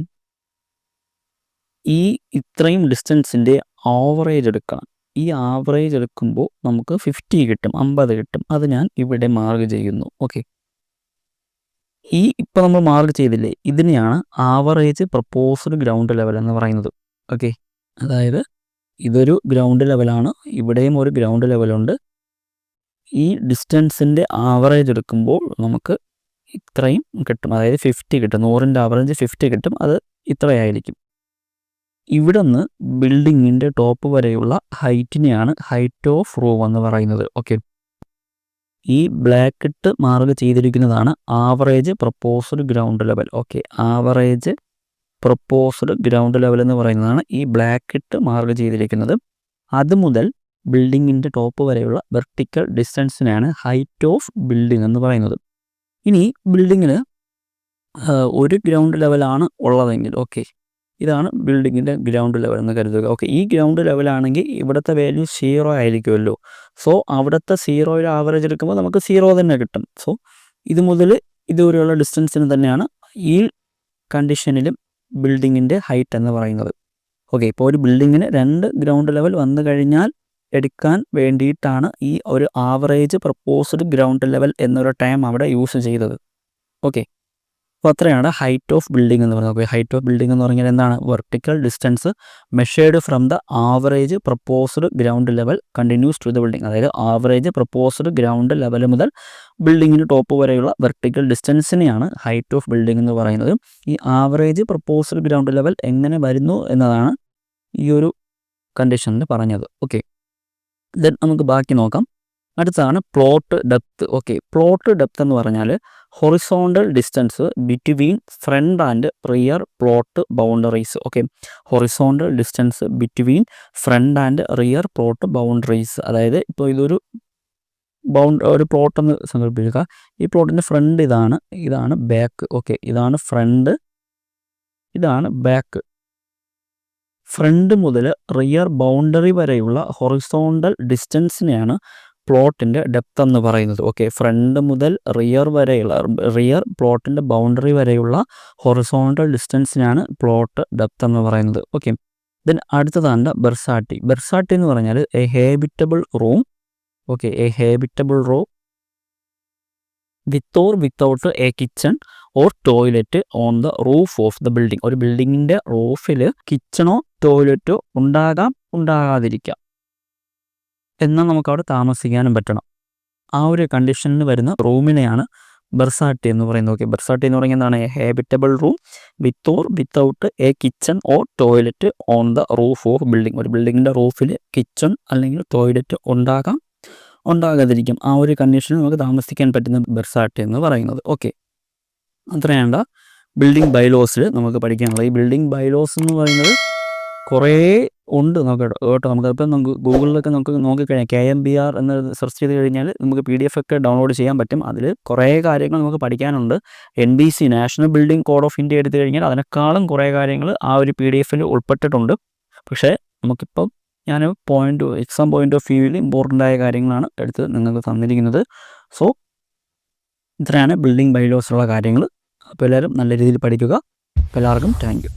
ഈ ഇത്രയും ഡിസ്റ്റൻസിൻ്റെ ആവറേജ് എടുക്കണം. ഈ ആവറേജ് എടുക്കുമ്പോൾ നമുക്ക് 50 കിട്ടും, 50 കിട്ടും. അത് ഞാൻ ഇവിടെ മാർക്ക് ചെയ്യുന്നു. ഓക്കെ, ഈ ഇപ്പോൾ നമ്മൾ മാർക്ക് ചെയ്തില്ലേ, ഇതിനെയാണ് ആവറേജ് പ്രപ്പോസ്ഡ് ഗ്രൗണ്ട് ലെവൽ എന്ന് പറയുന്നത്. ഓക്കെ, അതായത് ഇതൊരു ഗ്രൗണ്ട് ലെവലാണ്, ഇവിടെയും ഒരു ഗ്രൗണ്ട് ലെവലുണ്ട്. ഈ ഡിസ്റ്റൻസിൻ്റെ ആവറേജ് എടുക്കുമ്പോൾ നമുക്ക് ഇത്രയും കിട്ടും, അതായത് 50 കിട്ടും. 100ൻ്റെ ആവറേജ് 50 കിട്ടും, അത് ഇത്രയായിരിക്കും. ഇവിടെ നിന്ന് ബിൽഡിങ്ങിൻ്റെ ടോപ്പ് വരെയുള്ള ഹൈറ്റിനെയാണ് ഹൈറ്റ് ഓഫ് റൂം എന്ന് പറയുന്നത്. ഓക്കെ, ഈ ബ്ലാക്ക് ഇട്ട് മാർക്ക് ചെയ്തിരിക്കുന്നതാണ് average proposed ground level. Okay, average proposed ground level എന്ന് പറയുന്നതാണ് ഈ ബ്ലാക്ക് ഇട്ട് മാർക്ക് ചെയ്തിരിക്കുന്നത്. അതുമുതൽ ബിൽഡിങ്ങിൻ്റെ ടോപ്പ് വരെയുള്ള വെർട്ടിക്കൽ ഡിസ്റ്റൻസിനാണ് ഹൈറ്റ് ഓഫ് ബിൽഡിംഗ് എന്ന് പറയുന്നത്. ഇനി ബിൽഡിങ്ങിന് ഒരു ഗ്രൗണ്ട് ലെവലാണ് ഉള്ളതെങ്കിൽ, ഓക്കെ, ഇതാണ് ബിൽഡിങ്ങിൻ്റെ ഗ്രൗണ്ട് ലെവൽ എന്ന് കരുതുക. ഓക്കെ, ഈ ഗ്രൗണ്ട് ലെവലാണെങ്കിൽ ഇവിടുത്തെ വാല്യൂ 0 ആയിരിക്കുമല്ലോ. സോ അവിടുത്തെ 0 ആവറേജ് എടുക്കുമ്പോൾ നമുക്ക് 0 തന്നെ കിട്ടും. സോ ഇത് മുതൽ ഇതുവരെയുള്ള ഡിസ്റ്റൻസിന് തന്നെയാണ് ഈ കണ്ടീഷനിലും ബിൽഡിങ്ങിൻ്റെ ഹൈറ്റ് എന്ന് പറയുന്നത്. ഓക്കെ, ഇപ്പോൾ ഒരു ബിൽഡിങ്ങിന് 2 ഗ്രൗണ്ട് ലെവൽ വന്നു കഴിഞ്ഞാൽ എടുക്കാൻ വേണ്ടിയിട്ടാണ് ഈ ഒരു ആവറേജ് പ്രപ്പോസ്ഡ് ഗ്രൗണ്ട് ലെവൽ എന്നൊരു ടൈം അവിടെ യൂസ് ചെയ്തത്. ഓക്കെ, അപ്പോൾ അത്രയാണ് ഹൈറ്റ് ഓഫ് ബിൽഡിംഗ് എന്ന് പറയുന്നത്. ഹൈറ്റ് ഓഫ് ബിൽഡിംഗ് എന്ന് പറഞ്ഞാൽ എന്താണ്? Vertical distance measured from the average proposed ground level continues to the building. അതായത് ആവറേജ് പ്രപ്പോസ്ഡ് ഗ്രൗണ്ട് ലെവൽ മുതൽ ബിൽഡിങ്ങിന് ടോപ്പ് വരെയുള്ള വെർട്ടിക്കൽ ഡിസ്റ്റൻസിനെയാണ് ഹൈറ്റ് ഓഫ് ബിൽഡിംഗ് എന്ന് പറയുന്നത്. ഈ ആവറേജ് പ്രപ്പോസ്ഡ് ഗ്രൗണ്ട് ലെവൽ എങ്ങനെ വരുന്നു എന്നതാണ് ഈ ഒരു കണ്ടീഷനിൽ പറഞ്ഞത്. ഓക്കെ, ദെൻ നമുക്ക് ബാക്കി നോക്കാം. അടുത്താണ് plot depth. Okay, plot depth എന്ന് പറഞ്ഞാൽ horizontal distance between front and rear plot boundaries. Okay, horizontal distance between front and rear plot boundaries. അതായത് ഇപ്പോൾ ഇതൊരു ഒരു പ്ലോട്ടെന്ന് സങ്കല്പിക്കുക. ഈ പ്ലോട്ടിൻ്റെ ഫ്രണ്ട് ഇതാണ് ബാക്ക്. ഓക്കെ, ഇതാണ് ഫ്രണ്ട്, ഇതാണ് ബാക്ക്. ഫ്രണ്ട് മുതൽ റിയർ ബൗണ്ടറി വരെയുള്ള ഹൊറിസോണ്ടൽ ഡിസ്റ്റൻസിനെയാണ് പ്ലോട്ടിൻ്റെ ഡെപ്ത് എന്ന് പറയുന്നത്. ഓക്കെ, ഫ്രണ്ട് മുതൽ റിയർ പ്ലോട്ടിൻ്റെ ബൗണ്ടറി വരെയുള്ള ഹൊറിസോണ്ടൽ ഡിസ്റ്റൻസിനാണ് പ്ലോട്ട് ഡെപ്ത് എന്ന് പറയുന്നത്. ഓക്കെ, ദെൻ അടുത്തതാണ് ബെർസാട്ടി. ബെർസാട്ടി എന്ന് പറഞ്ഞാൽ A habitable room. Okay, A habitable room with or without A kitchen or toilet on the roof of the building. ഒരു ബിൽഡിങ്ങിൻ്റെ റൂഫിൽ കിച്ചണോ ടോയ്ലറ്റോ ഉണ്ടാകാതിരിക്കാം, എന്നാൽ നമുക്കവിടെ താമസിക്കാനും പറ്റണം. ആ ഒരു കണ്ടീഷനിൽ വരുന്ന റൂമിനെയാണ് ബെർസാട്ടി എന്ന് പറയുന്നത്. ഓക്കെ, ബെർസാട്ടി എന്ന് പറയുന്നത് എന്താണ്? A habitable room with or without A kitchen or toilet on the roof of building. ഒരു ബിൽഡിങ്ങിൻ്റെ റൂഫിൽ കിച്ചൺ അല്ലെങ്കിൽ ടോയ്ലറ്റ് ഉണ്ടാകാതിരിക്കും. ആ ഒരു കണ്ടീഷനിൽ നമുക്ക് താമസിക്കാൻ പറ്റുന്ന ബെർസാട്ടി എന്ന് പറയുന്നത്. ഓക്കെ, അത്രയാണ് ബിൽഡിംഗ് ബൈലോസിൽ നമുക്ക് പഠിക്കാനുള്ളത്. ഈ ബിൽഡിംഗ് ബൈലോസ് എന്ന് പറയുന്നത് കുറേ ഉണ്ട് കേട്ടോ. നമുക്കപ്പോൾ നമുക്ക് ഗൂഗിളിലൊക്കെ നമുക്ക് നോക്കിക്കഴിഞ്ഞാൽ KMBR എന്ന് സെർച്ച് ചെയ്ത് കഴിഞ്ഞാൽ നമുക്ക് PDF ഒക്കെ ഡൗൺലോഡ് ചെയ്യാൻ പറ്റും. അതിൽ കുറേ കാര്യങ്ങൾ നമുക്ക് പഠിക്കാനുണ്ട്. NBC national building code of India എടുത്തു കഴിഞ്ഞാൽ അതിനേക്കാളും കുറേ കാര്യങ്ങൾ ആ ഒരു PDF-ൽ ഉൾപ്പെട്ടിട്ടുണ്ട്. പക്ഷേ നമുക്കിപ്പം ഞാൻ എക്സാം പോയിൻ്റ് ഓഫ് വ്യൂവിൽ ഇമ്പോർട്ടൻ്റ് ആയ കാര്യങ്ങളാണ് എടുത്ത് നിങ്ങൾക്ക് തന്നിരിക്കുന്നത്. സോ ഇത്രയാണ് ബിൽഡിംഗ് ബൈലോസിലുള്ള കാര്യങ്ങൾ. അപ്പോൾ എല്ലാവരും നല്ല രീതിയിൽ പഠിക്കുക. അപ്പോൾ എല്ലാവർക്കും താങ്ക് യു.